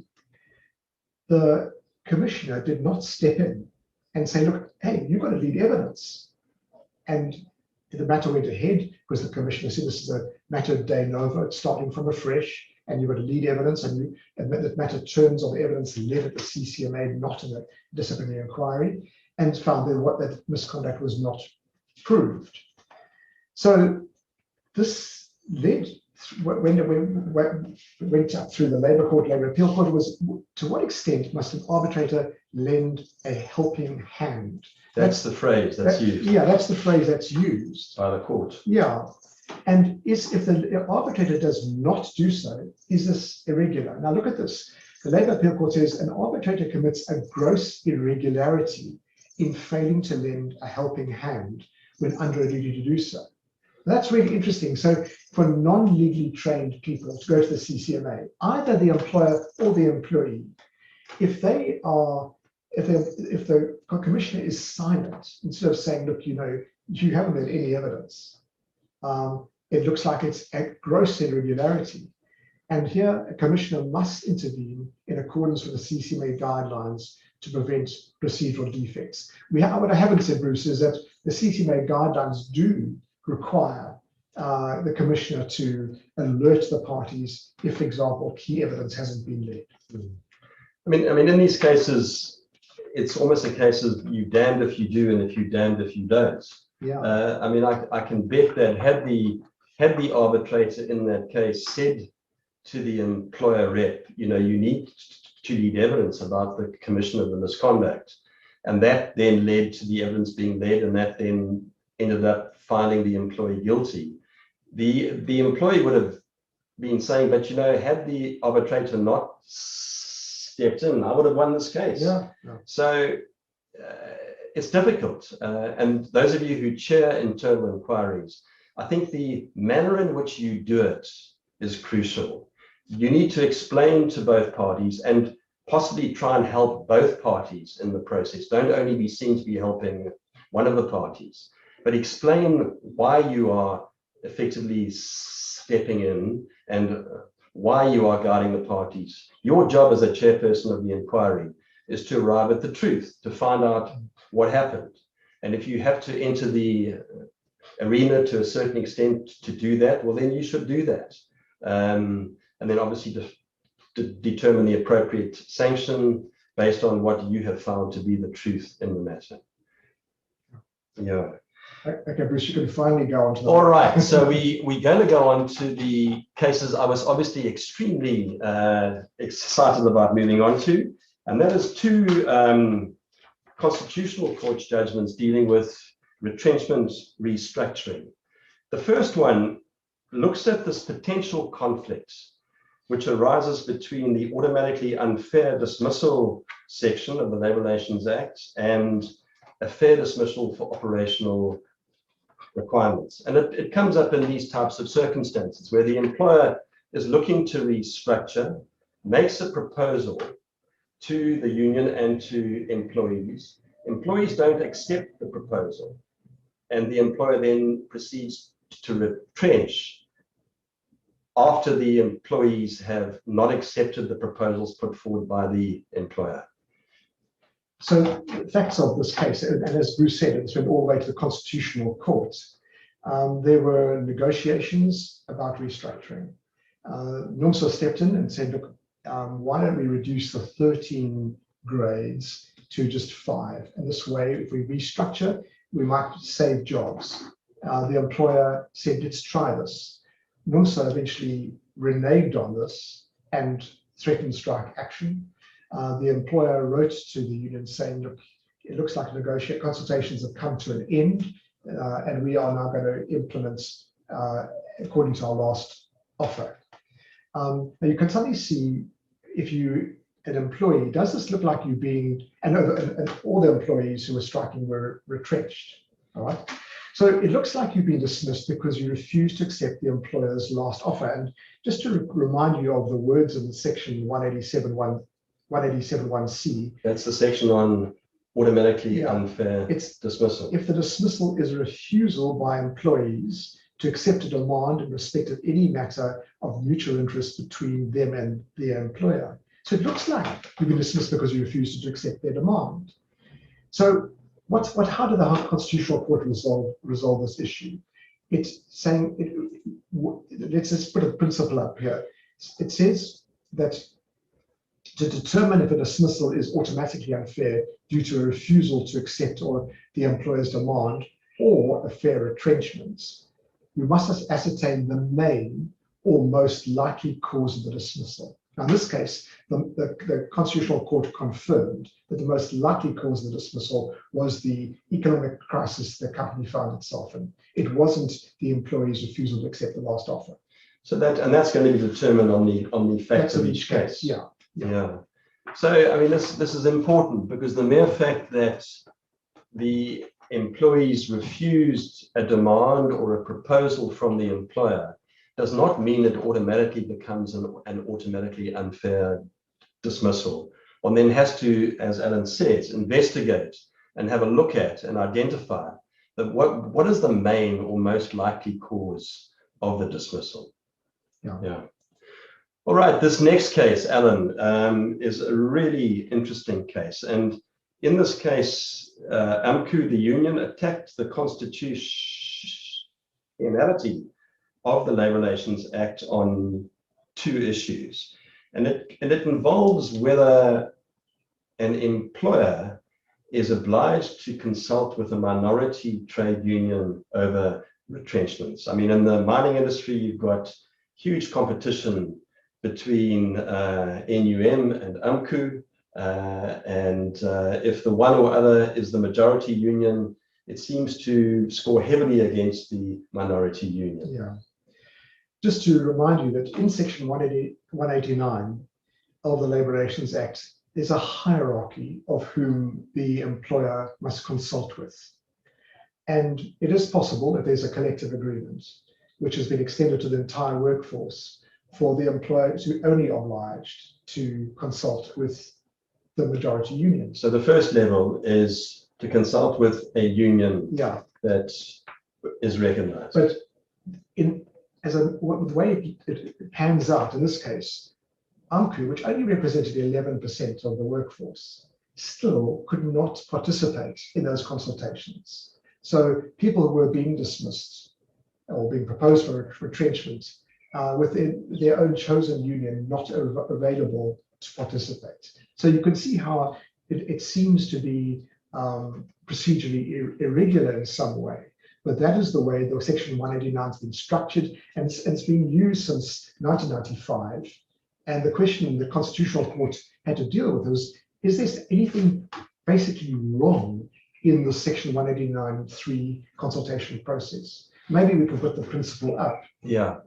The commissioner did not step in and say, look, hey, you've got to lead evidence. And the matter went ahead because the commissioner said this is a matter de novo, it's starting from afresh, and you've got to lead evidence, and that matter turns on the evidence led at the CCMA, not in a disciplinary inquiry, and found that misconduct was not proved. So this led, when it went up through the Labour Court, Labour Appeal Court, was to what extent must an arbitrator lend a helping hand. That's the phrase that's used Yeah, that's the phrase that's used. by the court. Yeah. And if the arbitrator does not do so, is this irregular? Now look at this. The Labour Appeal Court says an arbitrator commits a gross irregularity in failing to lend a helping hand when under a duty to do so. That's really interesting. So for non-legally trained people to go to the CCMA, either the employer or the employee, if the commissioner is silent, instead of saying, look, you haven't had any evidence, it looks like it's a gross irregularity. And here a commissioner must intervene in accordance with the CCMA guidelines to prevent procedural defects. What I haven't said, Bruce, is that the CCMA guidelines do require the commissioner to alert the parties if, for example, key evidence hasn't been led. I mean, in these cases, it's almost a case of you damned if you do and if you damned if you don't. Yeah. I mean, I can bet that had the arbitrator in that case said to the employer rep, you need to lead evidence about the commission of the misconduct, and that then led to the evidence being led, and that then ended up finding the employee guilty. The employee would have been saying, but had the arbitrator not stepped in, I would have won this case. Yeah. So it's difficult. And those of you who chair internal inquiries, I think the manner in which you do it is crucial. You need to explain to both parties and possibly try and help both parties in the process. Don't only be seen to be helping one of the parties, but explain why you are effectively stepping in and why you are guiding the parties. Your job as a chairperson of the inquiry is to arrive at the truth, to find out what happened. And if you have to enter the arena to a certain extent to do that, well, then you should do that. And then obviously to determine the appropriate sanction based on what you have found to be the truth in the matter. Yeah. Okay, Bruce, you can finally go on to the... All right, so we're going to go on to the cases I was obviously extremely excited about moving on to, and that is two constitutional court judgments dealing with retrenchment restructuring. The first one looks at this potential conflict which arises between the automatically unfair dismissal section of the Labour Relations Act and a fair dismissal for operational requirements. And it comes up in these types of circumstances where the employer is looking to restructure, makes a proposal to the union and to employees. Employees don't accept the proposal, and the employer then proceeds to retrench after the employees have not accepted the proposals put forward by the employer. So the facts of this case, and as Bruce said, it's went all the way to the Constitutional Court. There were negotiations about restructuring. NUMSA stepped in and said, look, why don't we reduce the 13 grades to just 5? And this way, if we restructure, we might save jobs. The employer said, let's try this. NUMSA eventually reneged on this and threatened strike action. The employer wrote to the union saying, look, it looks like consultations have come to an end, and we are now going to implement according to our last offer. Now you can suddenly see, if you an employee, does this look like you being, and all the employees who were striking were retrenched, all right? So it looks like you've been dismissed because you refused to accept the employer's last offer. And just to remind you of the words in section 187.1c. That's the section on automatically unfair dismissal. If the dismissal is a refusal by employees to accept a demand in respect of any matter of mutual interest between them and their employer. So it looks like you've been dismissed because you refused to accept their demand. So how did the Constitutional Court resolve this issue? It's saying, let's just put a principle up here. It says that to determine if a dismissal is automatically unfair due to a refusal to accept or the employer's demand or a fair retrenchment, we must ascertain the main or most likely cause of the dismissal. Now, in this case, the Constitutional Court confirmed that the most likely cause of the dismissal was the economic crisis the company found itself in. It wasn't the employee's refusal to accept the last offer. So that's going to be determined on the facts of each case. Yeah. Yeah. So, I mean, this is important because the mere fact that the employees refused a demand or a proposal from the employer does not mean it automatically becomes an automatically unfair dismissal. One then has to, as Alan says, investigate and have a look at and identify that what is the main or most likely cause of the dismissal. Yeah. All right, this next case, Alan, is a really interesting case. And in this case, AMCU, the union, attacked the constitutionality of the Labour Relations Act on two issues. And it involves whether an employer is obliged to consult with a minority trade union over retrenchments. I mean, in the mining industry, you've got huge competition between NUM and AMCU. And if the one or other is the majority union, it seems to score heavily against the minority union. Yeah. Just to remind you that in Section 189 of the Labour Relations Act, there's a hierarchy of whom the employer must consult with. And it is possible that there's a collective agreement which has been extended to the entire workforce for the employer to only obliged to consult with the majority union. So the first level is to consult with a union that is recognized. But the way it pans out in this case, AMCU, which only represented 11% of the workforce, still could not participate in those consultations. So people who were being dismissed or being proposed for retrenchment within their own chosen union not available to participate. So you can see how it seems to be procedurally irregular in some way. But that is the way the Section 189 has been structured, and it's been used since 1995. And the question the Constitutional Court had to deal with is there anything basically wrong in the Section 189(3) consultation process? Maybe we can put the principle up. Yeah.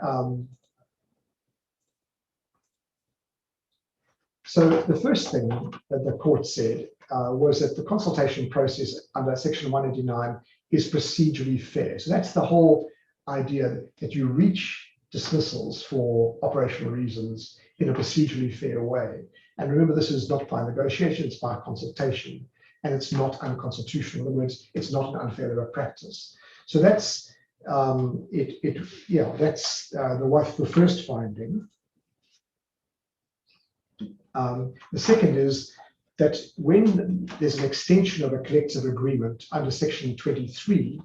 So the first thing that the court said was that the consultation process under Section 189 is procedurally fair. So that's the whole idea that you reach dismissals for operational reasons in a procedurally fair way. And remember, this is not by negotiation, it's by consultation, and it's not unconstitutional. In other words, it's not an unfair labor practice. So that's that's the first finding. The second is that when there's an extension of a collective agreement under Section 23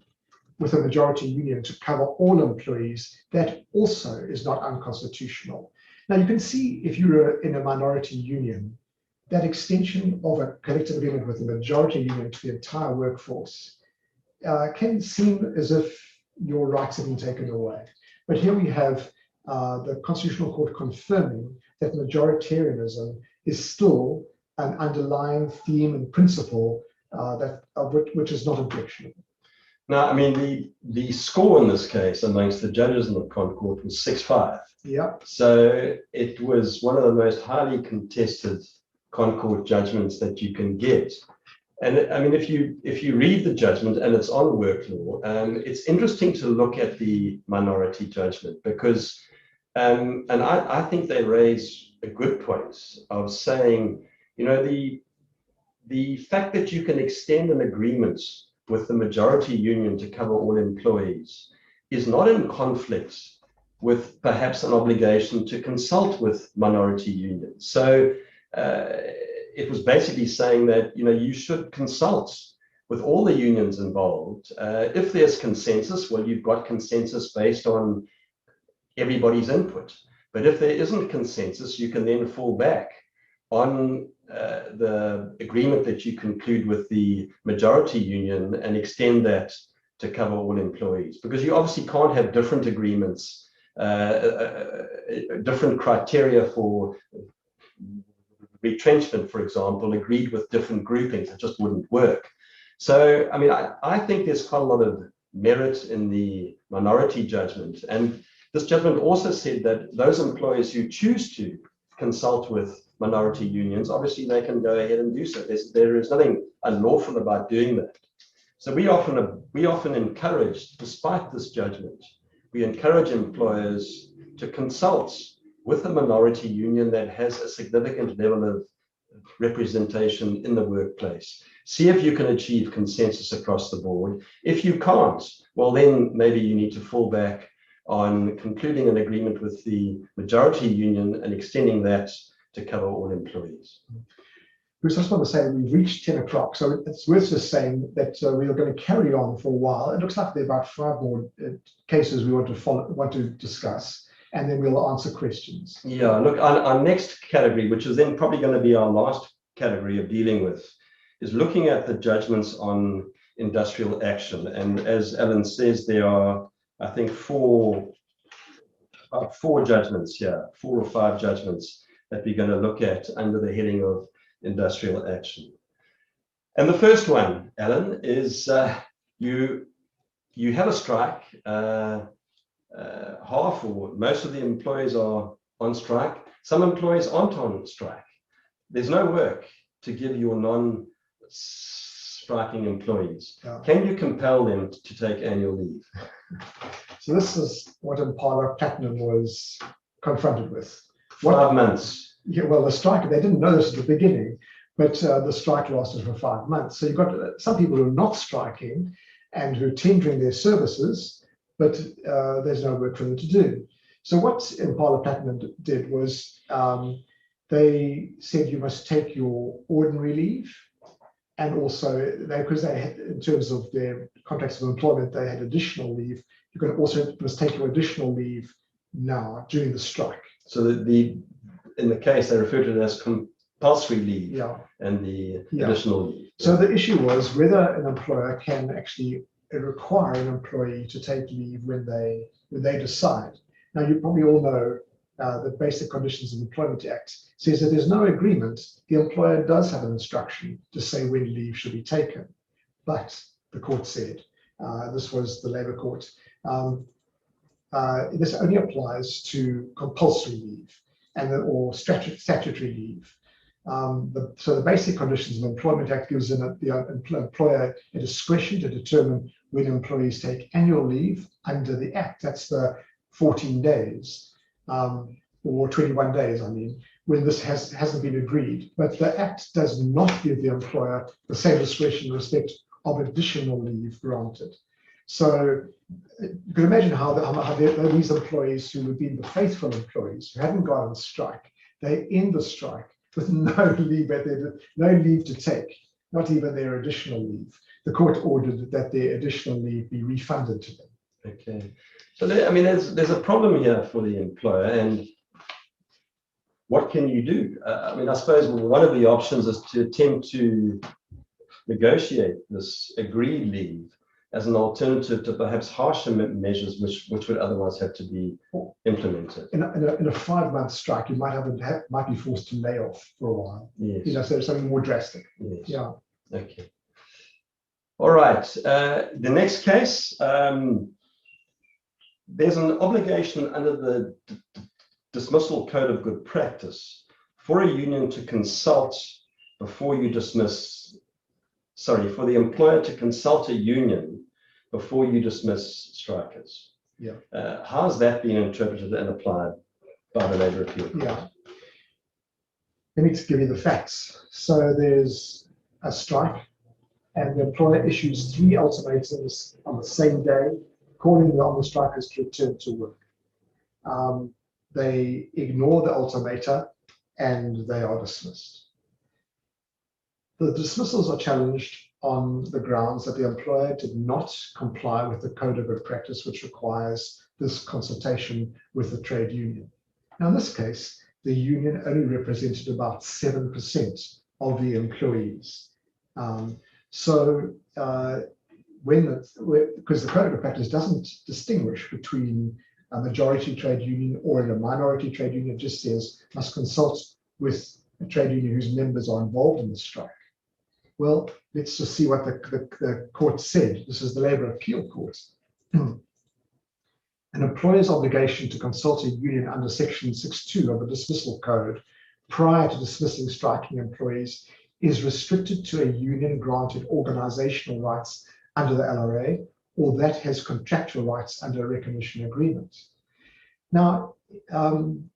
with a majority union to cover all employees, that also is not unconstitutional. Now you can see if you're in a minority union, that extension of a collective agreement with a majority union to the entire workforce can seem as if your rights have been taken away. But here we have the Constitutional Court confirming that majoritarianism is still an underlying theme and principle which is not objectionable. Now, I mean, the score in this case amongst the judges in the Con Court was 6-5. Yeah. So it was one of the most highly contested Con Court judgments that you can get. And I mean, if you read the judgment, and it's on work law, it's interesting to look at the minority judgment because, and I think they raise a good point of saying, you know, the fact that you can extend an agreement with the majority union to cover all employees is not in conflict with perhaps an obligation to consult with minority unions. So it was basically saying that, you know, you should consult with all the unions involved. If there's consensus, well, you've got consensus based on everybody's input. But if there isn't consensus, you can then fall back on the agreement that you conclude with the majority union and extend that to cover all employees, because you obviously can't have different agreements different criteria for retrenchment, for example, agreed with different groupings. It just wouldn't work. So, I mean, I think there's quite a lot of merit in the minority judgment. And this judgment also said that those employers who choose to consult with minority unions, obviously they can go ahead and do so. There is nothing unlawful about doing that. So we often encourage, despite this judgment, we encourage employers to consult with a minority union that has a significant level of representation in the workplace. See if you can achieve consensus across the board. If you can't, well, then maybe you need to fall back on concluding an agreement with the majority union and extending that to cover all employees. Bruce, I just want to say we've reached 10 o'clock, so it's worth just saying that we are going to carry on for a while. It looks like there are about 5 more cases we want to discuss, and then we'll answer questions. Yeah, look, our next category, which is then probably going to be our last category of dealing with, is looking at the judgments on industrial action. And as Alan says, there are, I think, four judgments here, 4 or 5 judgments that we're going to look at under the heading of industrial action. And the first one, Alan, is you have a strike. Half or most of the employees are on strike. Some employees aren't on strike. There's no work to give your non-striking employees. Yeah. Can you compel them to take annual leave? So this is what Impala Platinum was confronted with. 5 months. Yeah, well, the strike, they didn't know this at the beginning, but the strike lasted for 5 months. So you've got some people who are not striking and who are tendering their services, but there's no work for them to do. So what Impala Platinum did was they said you must take your ordinary leave, and also because they had, in terms of their contracts of employment, they had additional leave. You can also must take your additional leave now during the strike. So in the case, they refer to it as compulsory leave, Yeah. and the additional leave. So the issue was whether an employer can actually require an employee to take leave when they decide. Now, you probably all know the Basic Conditions of Employment Act says that there's no agreement. The employer does have an instruction to say when leave should be taken, but the court said, this was the Labour Court, this only applies to compulsory leave or statutory leave. So the Basic Conditions of Employment Act gives the employer a discretion to determine when employees take annual leave under the Act. That's the 14 days or 21 days, I mean, when this hasn't been agreed. But the Act does not give the employer the same discretion in respect of additional leave granted. So you can imagine how these employees who have been the faithful employees who haven't gone on strike, they end the strike with no leave to take, not even their additional leave. The court ordered that their additional leave be refunded to them. Okay, so I mean, there's a problem here for the employer, and what can you do? I mean, I suppose one of the options is to attempt to negotiate this agreed leave as an alternative to perhaps harsher measures which would otherwise have to be implemented. In a 5-month strike, you might be forced to lay off for a while. Yes. So something more drastic. Yes. Yeah. Okay. All right. The next case, there's an obligation under the Dismissal Code of Good Practice for a union to consult before you dismiss. Sorry, for the employer to consult a union before you dismiss strikers. Yeah. How's that been interpreted and applied by the Labour Appeal Court? Yeah. Let me just give you the facts. So there's a strike, and the employer issues 3 ultimatums on the same day, calling on the strikers to return to work. They ignore the ultimata, and they are dismissed. The dismissals are challenged on the grounds that the employer did not comply with the Code of Good Practice, which requires this consultation with the trade union. Now, in this case, the union only represented about 7% of the employees. Because the Code of Good Practice doesn't distinguish between a majority trade union or in a minority trade union. It just says must consult with a trade union whose members are involved in the strike. Well, let's just see what the court said. This is the Labour Appeal Court. An employer's obligation to consult a union under Section 6.2 of the Dismissal Code prior to dismissing striking employees is restricted to a union granted organizational rights under the LRA or that has contractual rights under a recognition agreement. Now, when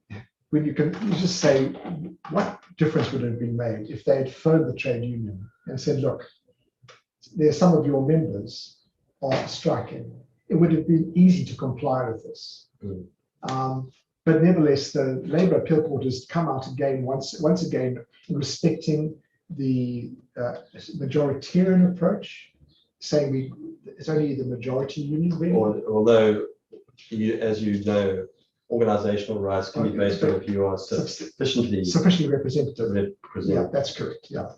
you just say, what difference would have been made if they had phoned the trade union and said, look, there's some of your members are striking. It would have been easy to comply with this. But nevertheless, the Labour Appeal Court has come out again, once again, in respecting the majoritarian approach, saying it's only the majority union. Really. Although, as you know, organizational rights can be based on if you are sufficiently representative. Yeah, that's correct. Yeah.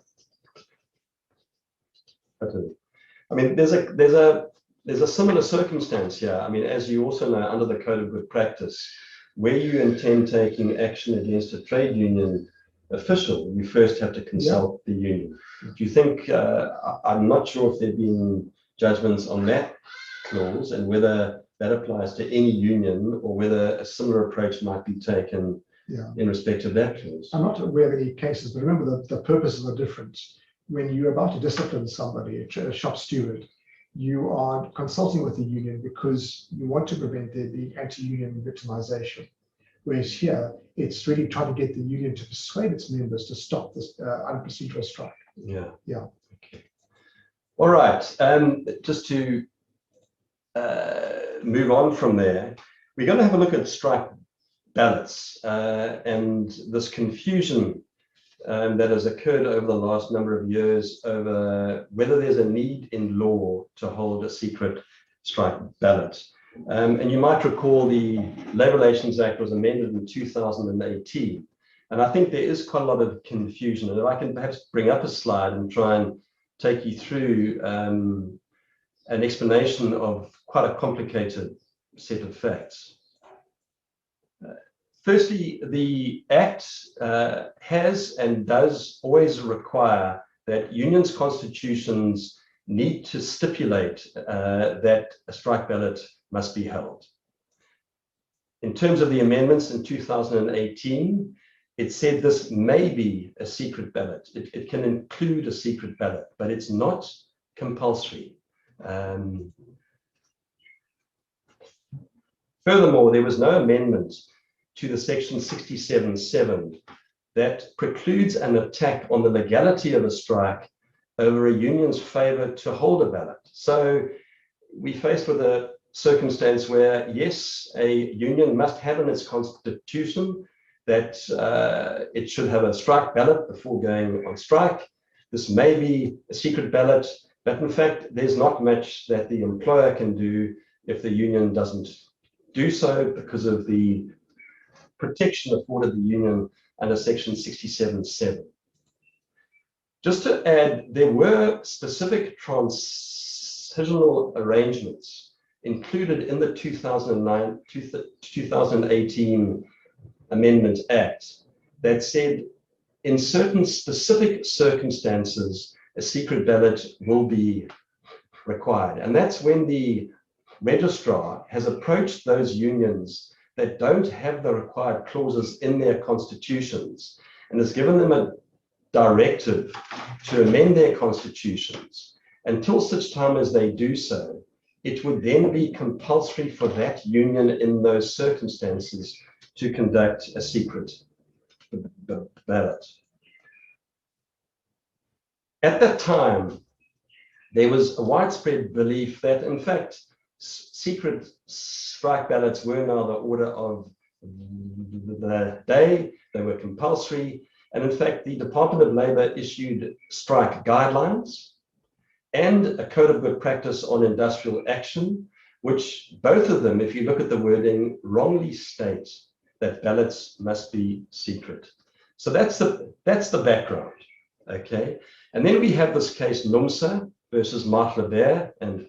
I mean, there's a similar circumstance here. I mean, as you also know, under the Code of Good Practice, where you intend taking action against a trade union official, you first have to consult the union. Do you think, I'm not sure if there have been judgments on that clause and whether that applies to any union or whether a similar approach might be taken in respect of that clause? I'm not aware of any cases, but remember the purposes are different. When you're about to discipline somebody, a shop steward, you are consulting with the union because you want to prevent there being anti-union victimization. Whereas here, it's really trying to get the union to persuade its members to stop this unprocedural strike. Yeah. Yeah. Okay. All right. Just to move on from there, we're going to have a look at strike ballots and this confusion that has occurred over the last number of years over whether there's a need in law to hold a secret strike ballot. And you might recall the Labour Relations Act was amended in 2018. And I think there is quite a lot of confusion. And if I can perhaps bring up a slide and try and take you through an explanation of quite a complicated set of facts. Firstly, the Act has and does always require that unions' constitutions need to stipulate that a strike ballot must be held. In terms of the amendments in 2018, it said this may be a secret ballot. It can include a secret ballot, but it's not compulsory. Furthermore, there was no amendment to the Section 67(7) that precludes an attack on the legality of a strike over a union's favor to hold a ballot. So we're faced with a circumstance where, yes, a union must have in its constitution that it should have a strike ballot before going on strike. This may be a secret ballot, but in fact, there's not much that the employer can do if the union doesn't do so because of the protection afforded the union under Section 67(7). Just to add, there were specific transitional arrangements included in the 2018 Amendment Act that said in certain specific circumstances, a secret ballot will be required. And that's when the registrar has approached those unions that don't have the required clauses in their constitutions and has given them a directive to amend their constitutions. Until such time as they do so, it would then be compulsory for that union in those circumstances to conduct a secret ballot. At that time, there was a widespread belief that, in fact, secret strike ballots were now the order of the day. They were compulsory. And in fact, the Department of Labour issued strike guidelines and a code of good practice on industrial action, which both of them, if you look at the wording, wrongly state that ballots must be secret. So that's the background, okay? And then we have this case, Nomsa versus Marc Lebert and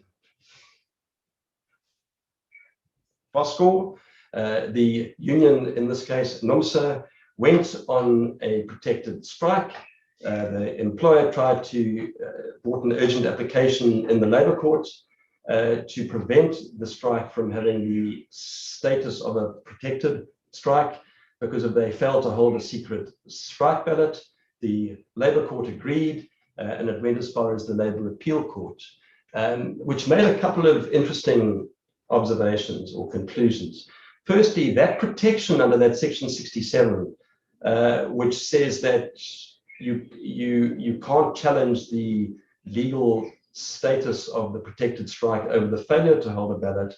Fosco, The union, in this case, NUMSA, went on a protected strike. The employer tried to brought an urgent application in the Labour Court to prevent the strike from having the status of a protected strike, because if they failed to hold a secret strike ballot. The Labour Court agreed, and it went as far as the Labour Appeal Court, which made a couple of interesting observations or conclusions. Firstly, that protection under that section 67, which says that you can't challenge the legal status of the protected strike over the failure to hold a ballot,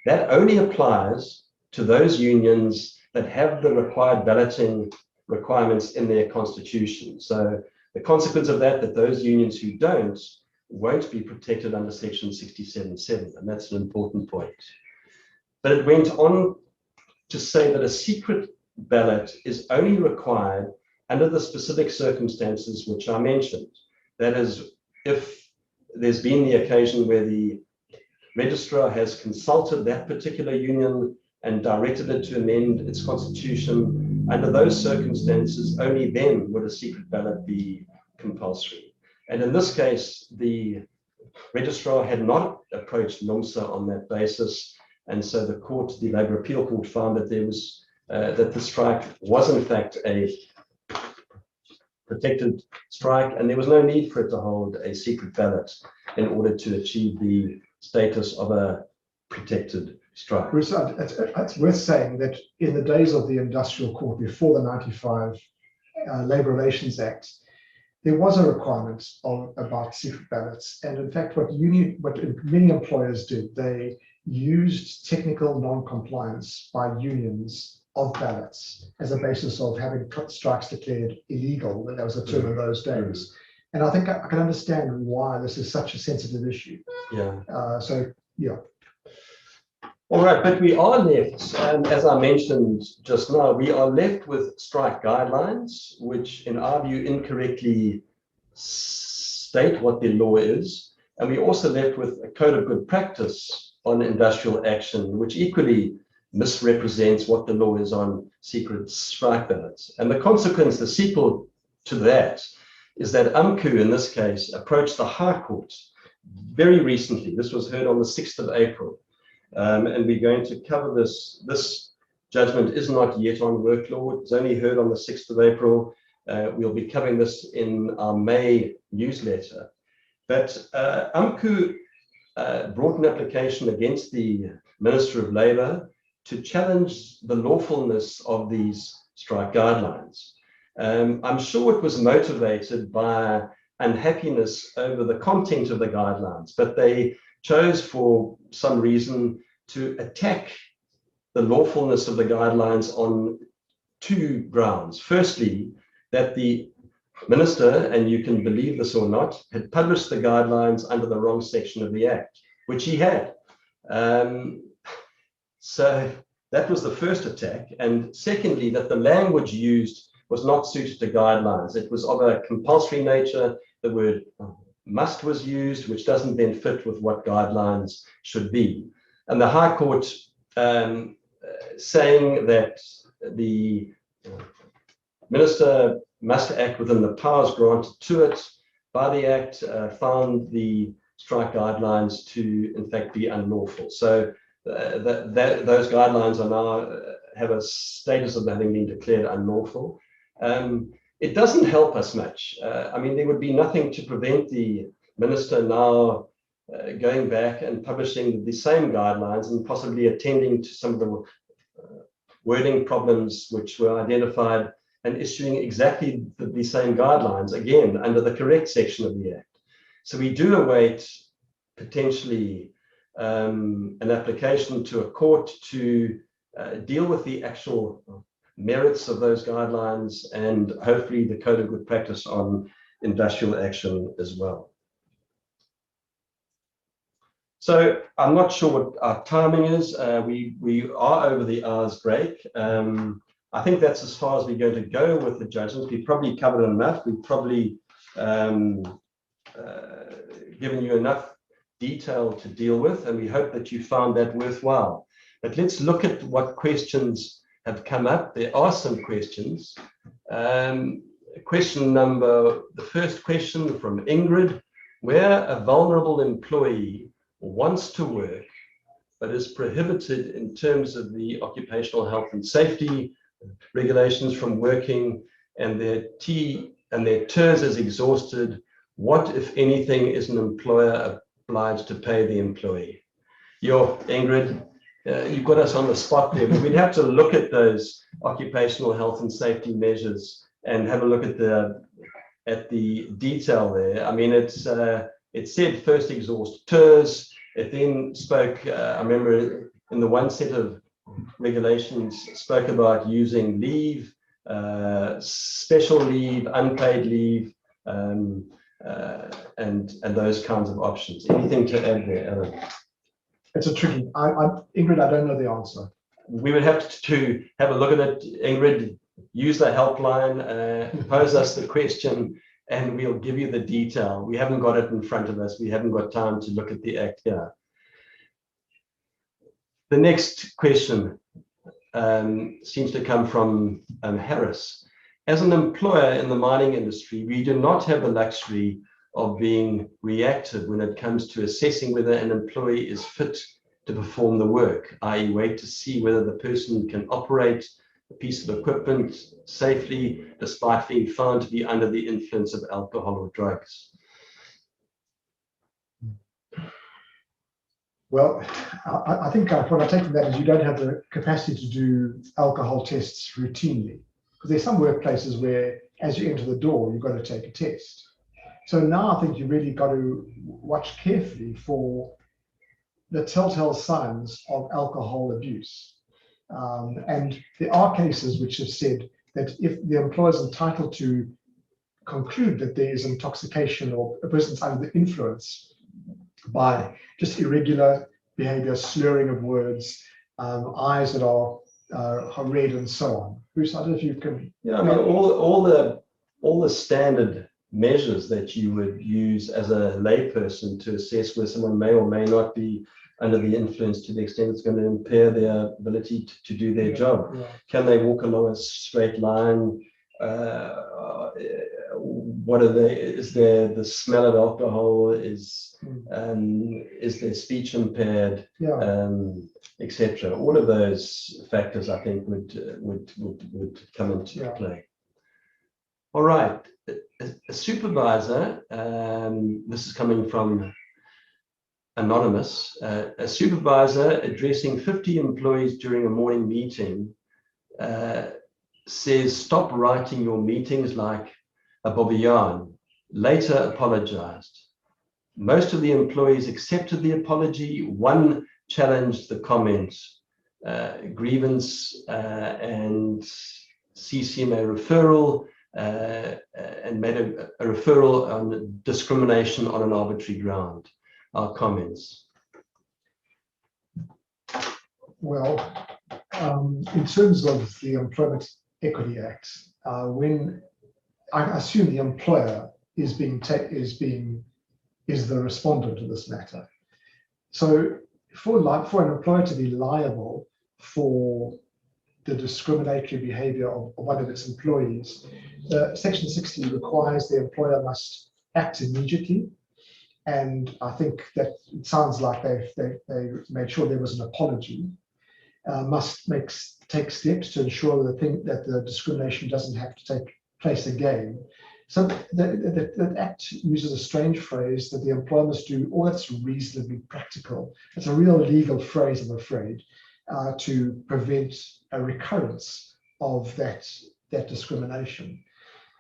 that only applies to those unions that have the required balloting requirements in their constitution. So the consequence of that those unions who don't won't be protected under section 67.7, and that's an important point. But it went on to say that a secret ballot is only required under the specific circumstances which I mentioned. That is, if there's been the occasion where the registrar has consulted that particular union and directed it to amend its constitution, under those circumstances, only then would a secret ballot be compulsory. And in this case, the registrar had not approached NUMSA on that basis, and so the court, the Labour Appeal Court, found that there was that the strike was in fact a protected strike, and there was no need for it to hold a secret ballot in order to achieve the status of a protected strike. Bruce, it's worth saying that in the days of the Industrial Court before the 95 Labour Relations Act, there was a requirement about secret ballots. And in fact, what many employers did, they used technical non-compliance by unions of ballots as a basis of having strikes declared illegal. That was a term in those days. And I think I can understand why this is such a sensitive issue. Yeah. So, yeah. All right, but we are left, as I mentioned just now, we are left with strike guidelines, which in our view incorrectly state what the law is. And we also left with a code of good practice on industrial action, which equally misrepresents what the law is on secret strike ballots. And the consequence, the sequel to that, is that UMCU in this case approached the High Court very recently. This was heard on the 6th of April. And we're going to cover this. This judgment is not yet on work law. It's only heard on the 6th of April. We'll be covering this in our May newsletter. But UMCU brought an application against the Minister of Labour to challenge the lawfulness of these strike guidelines. I'm sure it was motivated by unhappiness over the content of the guidelines, but they chose for some reason to attack the lawfulness of the guidelines on two grounds. Firstly, that the minister, and you can believe this or not, had published the guidelines under the wrong section of the Act, which he had. So that was the first attack. And secondly, that the language used was not suited to guidelines. It was of a compulsory nature. The word must was used, which doesn't then fit with what guidelines should be. And the High Court saying that the minister must act within the powers granted to it by the Act, found the strike guidelines to in fact be unlawful. So those guidelines are now have a status of having been declared unlawful. It doesn't help us much. I mean, there would be nothing to prevent the minister now going back and publishing the same guidelines and possibly attending to some of the wording problems which were identified and issuing exactly the same guidelines, again, under the correct section of the Act. So we do await potentially an application to a court to deal with the actual merits of those guidelines and hopefully the code of good practice on industrial action as well. So I'm not sure what our timing is. We are over the hour's break. I think that's as far as we're going to go with the judgments. We've probably covered enough. We've probably given you enough detail to deal with, and we hope that you found that worthwhile. But let's look at what questions have come up. There are some questions. The first question from Ingrid: where a vulnerable employee wants to work but is prohibited in terms of the occupational health and safety regulations from working, and their TERS is exhausted, what, if anything, is an employer obliged to pay the employee? Ingrid, you've got us on the spot there, but we'd have to look at those occupational health and safety measures and have a look at the detail there. I mean, it said first exhaust TERS. It then spoke, I remember in the one set of regulations, spoke about using leave, special leave, unpaid leave, and those kinds of options. Anything to add there, Alan? It's a tricky, Ingrid, I don't know the answer. We would have to have a look at it. Ingrid, use the helpline, pose us the question, and we'll give you the detail. We haven't got it in front of us. We haven't got time to look at the act here. The next question seems to come from Harris. As an employer in the mining industry, we do not have the luxury of being reactive when it comes to assessing whether an employee is fit to perform the work, i.e. wait to see whether the person can operate a piece of equipment safely despite being found to be under the influence of alcohol or drugs. Well, I think what I take from that is you don't have the capacity to do alcohol tests routinely, because there's some workplaces where as you enter the door, you've got to take a test. So now I think you really got to watch carefully for the telltale signs of alcohol abuse. And there are cases which have said that if the employer is entitled to conclude that there is intoxication or a person's under the influence by just irregular behavior, slurring of words, eyes that are red and so on. Bruce, I don't know if you can... Yeah, I mean, all the standard measures that you would use as a layperson to assess whether someone may or may not be under the influence to the extent it's going to impair their ability to do their job. Yeah. Can they walk along a straight line? What are they? Is there the smell of alcohol? Is their speech impaired? Yeah. Etc. All of those factors, I think, would come into play. All right, a supervisor. This is coming from Anonymous. A supervisor addressing 50 employees during a morning meeting says, "Stop writing your meetings like a Bobby Yarn." Later apologized. Most of the employees accepted the apology. One challenged the comment, grievance and CCMA referral, and made a referral on discrimination on an arbitrary ground. Our comments. Well, in terms of the Employment Equity Act, when I assume the employer is the respondent to this matter. So for an employer to be liable for the discriminatory behavior of one of its employees, Section 60 requires the employer must act immediately. And I think that it sounds like they made sure there was an apology, must take steps to ensure that the discrimination doesn't have to take place again. So the Act uses a strange phrase that the employer must do all that's reasonably practical. It's a real legal phrase, I'm afraid, to prevent a recurrence of that discrimination.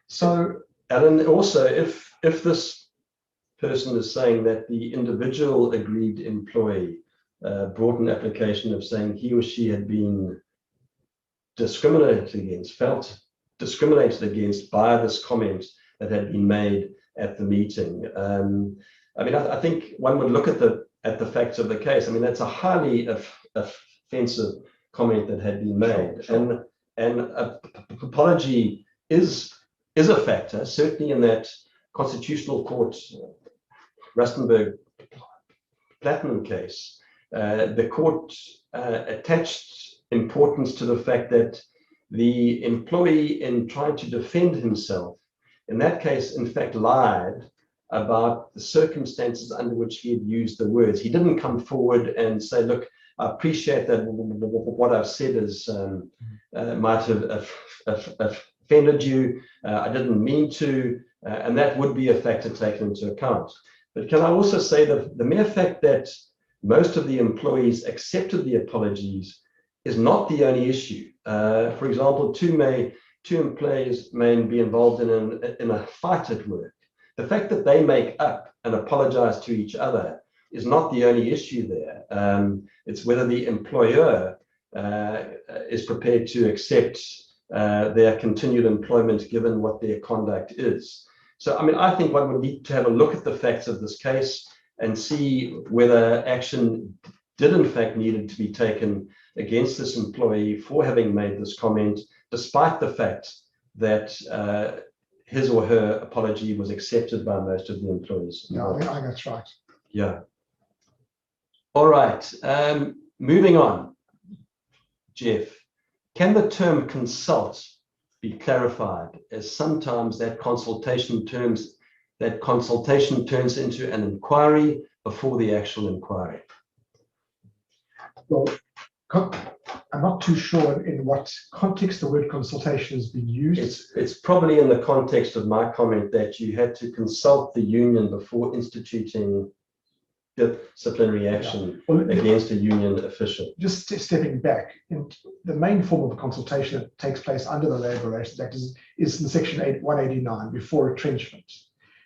So, Alan, also, if this person is saying that the individual aggrieved employee brought an application of saying he or she had been discriminated against, felt discriminated against by this comment that had been made at the meeting. I mean, I think one would look at the facts of the case. I mean, that's a highly offensive comment that had been made, sure. and apology is a factor, certainly in that Constitutional Court Rustenburg Platinum case. the court attached importance to the fact that the employee, in trying to defend himself, in that case, in fact, lied about the circumstances under which he had used the words. He didn't come forward and say, look, I appreciate that what I've said is might have offended you. I didn't mean to, and that would be a factor taken into account. But can I also say that the mere fact that most of the employees accepted the apologies is not the only issue. For example, two employees may be involved in a fight at work. The fact that they make up and apologize to each other is not the only issue there. It's whether the employer is prepared to accept their continued employment given what their conduct is. So, I mean, I think one would need to have a look at the facts of this case and see whether action did in fact needed to be taken against this employee for having made this comment, despite the fact that his or her apology was accepted by most of the employees. Yeah, I think that's right. Yeah. All right. Moving on. Jeff, can the term consult be clarified, as sometimes that consultation turns into an inquiry before the actual inquiry? Well, I'm not too sure in what context the word consultation has been used. It's probably in the context of my comment that you had to consult the union before instituting disciplinary action against a union official. Just stepping back, the main form of consultation that takes place under the Labour Relations Act is in Section 189, before retrenchment.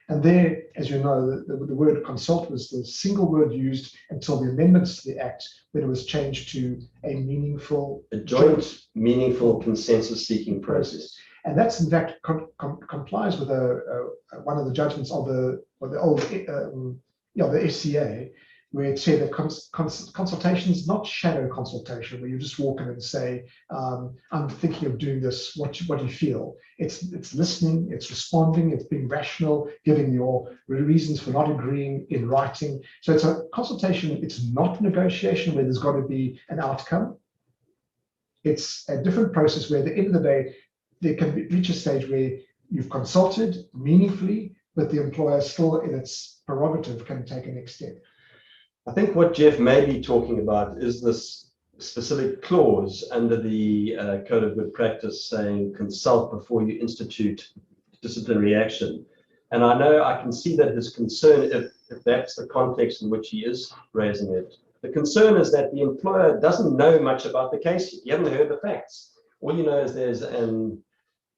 And there, as you know, the word consult was the single word used until the amendments to the Act, when it was changed to a joint meaningful consensus-seeking process. And that's in fact complies with one of the judgments of the FCA, where it said that consultation is not shadow consultation, where you just walk in and say, I'm thinking of doing this, what do you feel? It's listening, it's responding, it's being rational, giving your reasons for not agreeing in writing. So it's a consultation, it's not negotiation where there's got to be an outcome. It's a different process where at the end of the day, there can reach a stage where you've consulted meaningfully, but the employer still in its prerogative can take a next step. I think what Jeff may be talking about is this specific clause under the Code of Good Practice saying consult before you institute disciplinary action. And I know I can see that his concern, if that's the context in which he is raising it, the concern is that the employer doesn't know much about the case yet. You haven't heard the facts. All you know is there's an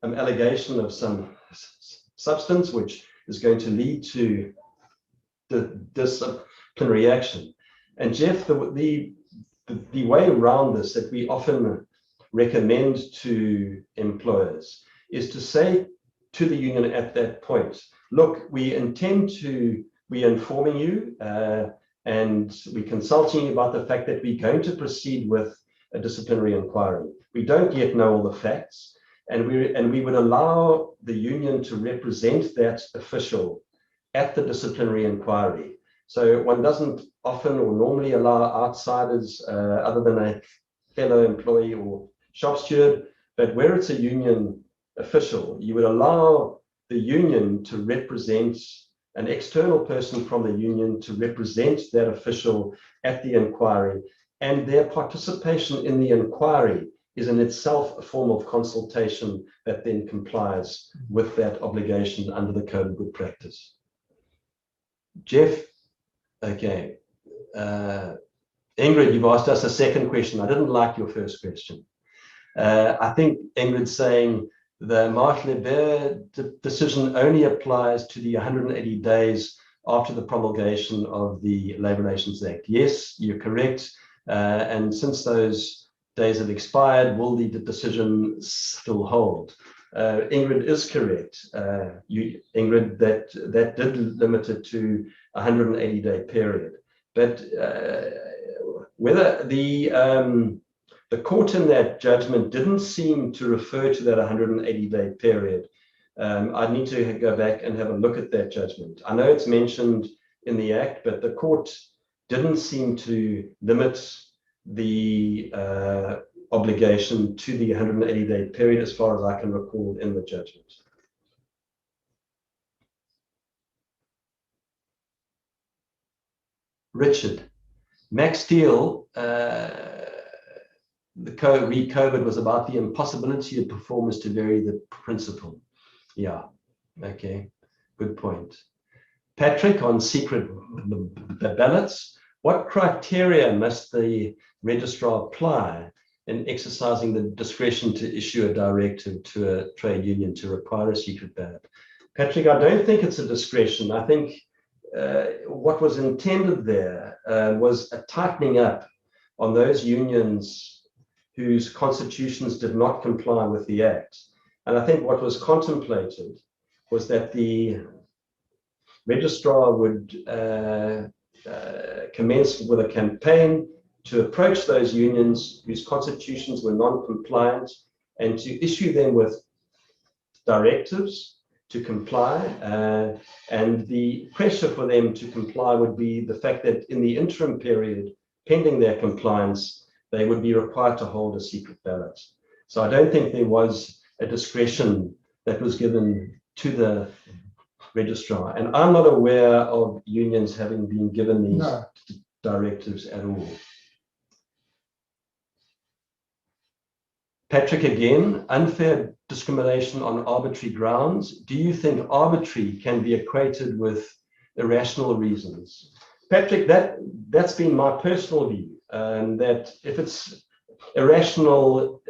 allegation of some substance which is going to lead to the disciplinary action. And Jeff, the way around this that we often recommend to employers is to say to the union at that point, look, we intend to be informing you and we're consulting you about the fact that we're going to proceed with a disciplinary inquiry. We don't yet know all the facts, and we would allow the union to represent that official at the disciplinary inquiry. So one doesn't often or normally allow outsiders other than a fellow employee or shop steward, but where it's a union official, you would allow the union to represent an external person from the union to represent that official at the inquiry, and their participation in the inquiry is in itself a form of consultation that then complies with that obligation under the Code of Good Practice. Jeff, okay. Ingrid, you've asked us a second question. I didn't like your first question. I think Ingrid's saying the Marsh-Leber decision only applies to the 180 days after the promulgation of the Labour Relations Act. Yes, you're correct. And since those days have expired, will the decision still hold? Ingrid is correct. Ingrid, that did limit it to a 180-day period. But whether the court in that judgment didn't seem to refer to that 180-day period, I'd need to go back and have a look at that judgment. I know it's mentioned in the Act, but the court didn't seem to limit the obligation to the 180-day period, as far as I can recall in the judgment. Richard, Max Steel, the COVID was about the impossibility of performers to vary the principle. Yeah, okay, good point. Patrick, on secret ballots, what criteria must the registrar apply in exercising the discretion to issue a directive to a trade union to require a secret ballot? Patrick, I don't think it's a discretion. I think what was intended there was a tightening up on those unions whose constitutions did not comply with the Act. And I think what was contemplated was that the registrar would commence with a campaign to approach those unions whose constitutions were non-compliant and to issue them with directives to comply. And the pressure for them to comply would be the fact that in the interim period, pending their compliance, they would be required to hold a secret ballot. So I don't think there was a discretion that was given to the registrar. And I'm not aware of unions having been given these directives at all. Patrick, again, unfair discrimination on arbitrary grounds. Do you think arbitrary can be equated with irrational reasons? Patrick, that's been my personal view, that if it's irrational,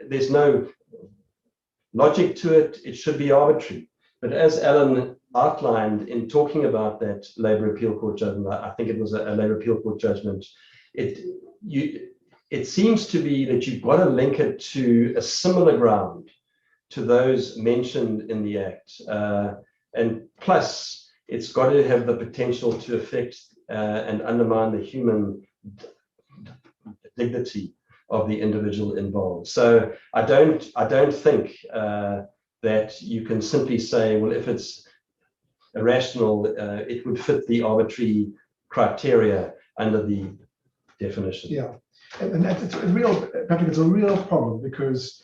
there's no logic to it, it should be arbitrary. But as Alan outlined in talking about that Labour Appeal Court judgment, I think it was a Labour Appeal Court judgment, it seems to be that you've got to link it to a similar ground to those mentioned in the Act. And plus, it's got to have the potential to affect and undermine the human dignity of the individual involved. So I don't think that you can simply say, well, if it's irrational, it would fit the arbitrary criteria under the definition. Yeah, and it's a real, Patrick, it's a real problem because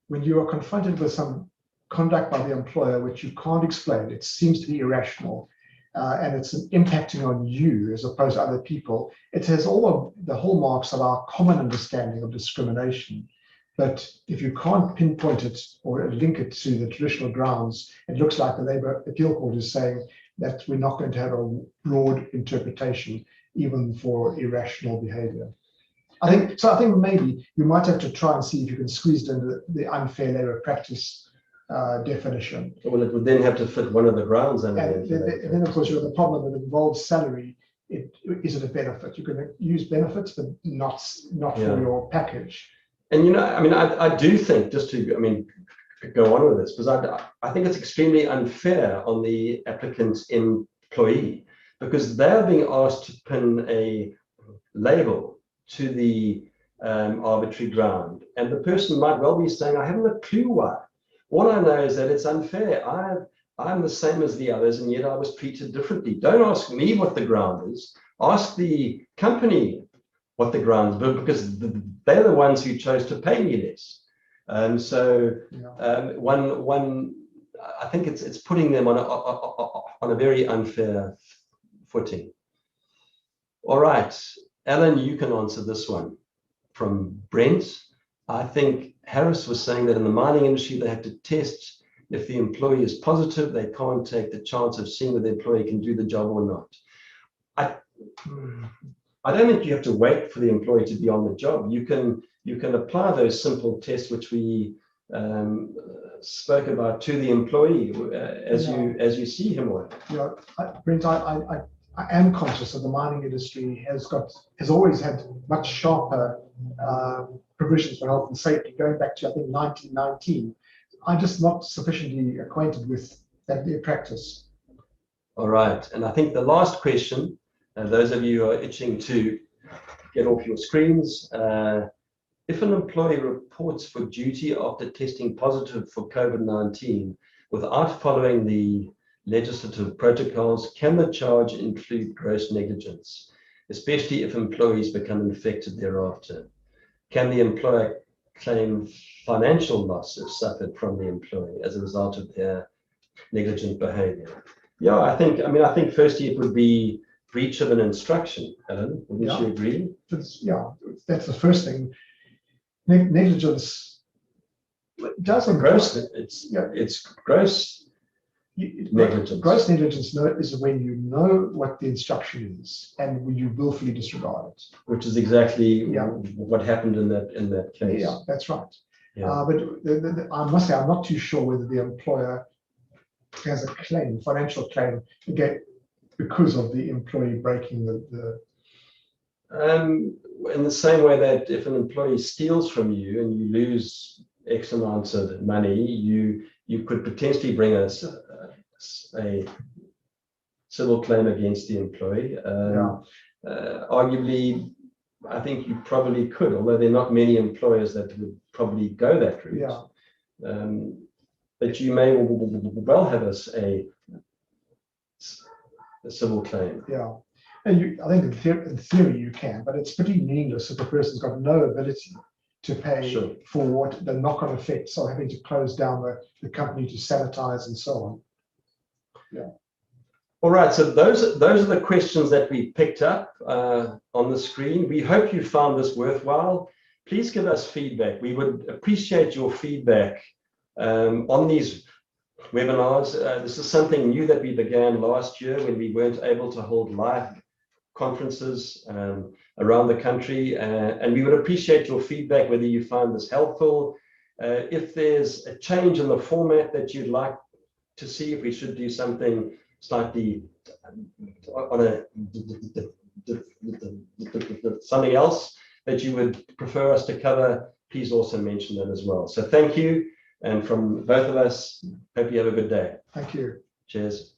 when you are confronted with some conduct by the employer which you can't explain, it seems to be irrational, and it's impacting on you as opposed to other people. It has all of the hallmarks of our common understanding of discrimination. But if you can't pinpoint it or link it to the traditional grounds, it looks like the Labour Appeal Court is saying that we're not going to have a broad interpretation, even for irrational behaviour. I think maybe you might have to try and see if you can squeeze it into the unfair labour practice definition. Well, it would then have to fit one of the grounds. And then, of course, you have the problem that involves salary. Is it a benefit? You can use benefits, but not for your package. And, you know, I mean, I do think, just to, I mean, go on with this, because I think it's extremely unfair on the applicant's employee, because they're being asked to pin a label to the arbitrary ground. And the person might well be saying, I haven't a clue why. All I know is that it's unfair. I'm the same as the others, and yet I was treated differently. Don't ask me what the ground is. Ask the company what the ground is, because they're the ones who chose to pay me less. So I think it's putting them on a very unfair footing. All right, Alan, you can answer this one from Brent. I think Harris was saying that in the mining industry, they have to test if the employee is positive. They can't take the chance of seeing whether the employee can do the job or not. I don't think you have to wait for the employee to be on the job. You can apply those simple tests which we spoke about to the employee as you see him work. Yeah, Brent, I am conscious that the mining industry has always had much sharper provisions for health and safety, going back to I think 1919. I'm just not sufficiently acquainted with that practice. All right, and I think the last question, those of you who are itching to get off your screens, if an employee reports for duty after testing positive for COVID-19 without following the legislative protocols, can the charge include gross negligence? especially if employees become infected thereafter? Can the employer claim financial loss if suffered from the employee as a result of their negligent behavior? Yeah, I think firstly it would be breach of an instruction. Alan, would you agree? That's the first thing. Negligence doesn't gross. It's gross negligence. Gross negligence is when you know what the instruction is and when you willfully disregard it. Which is exactly what happened in that case. Yeah, that's right. Yeah. But I must say, I'm not too sure whether the employer has a claim, financial claim, again, because of the employee breaking the. In the same way that if an employee steals from you and you lose X amount of money, you could potentially bring a civil claim against the employee. Arguably, I think you probably could, although there are not many employers that would probably go that route. But you may well have a civil claim. Yeah, and I think in theory you can, but it's pretty meaningless if the person's got no ability to pay for what the knock-on effects of having to close down the company to sanitize and so on. Yeah. All right, so those are the questions that we picked up on the screen. We hope you found this worthwhile. Please give us feedback. We would appreciate your feedback on these webinars. This is something new that we began last year when we weren't able to hold live conferences around the country, and we would appreciate your feedback, whether you find this helpful. If there's a change in the format that you'd like to see, if we should do something slightly on something else that you would prefer us to cover, please also mention that as well. So thank you, and from both of us, hope you have a good day. Thank you. Cheers.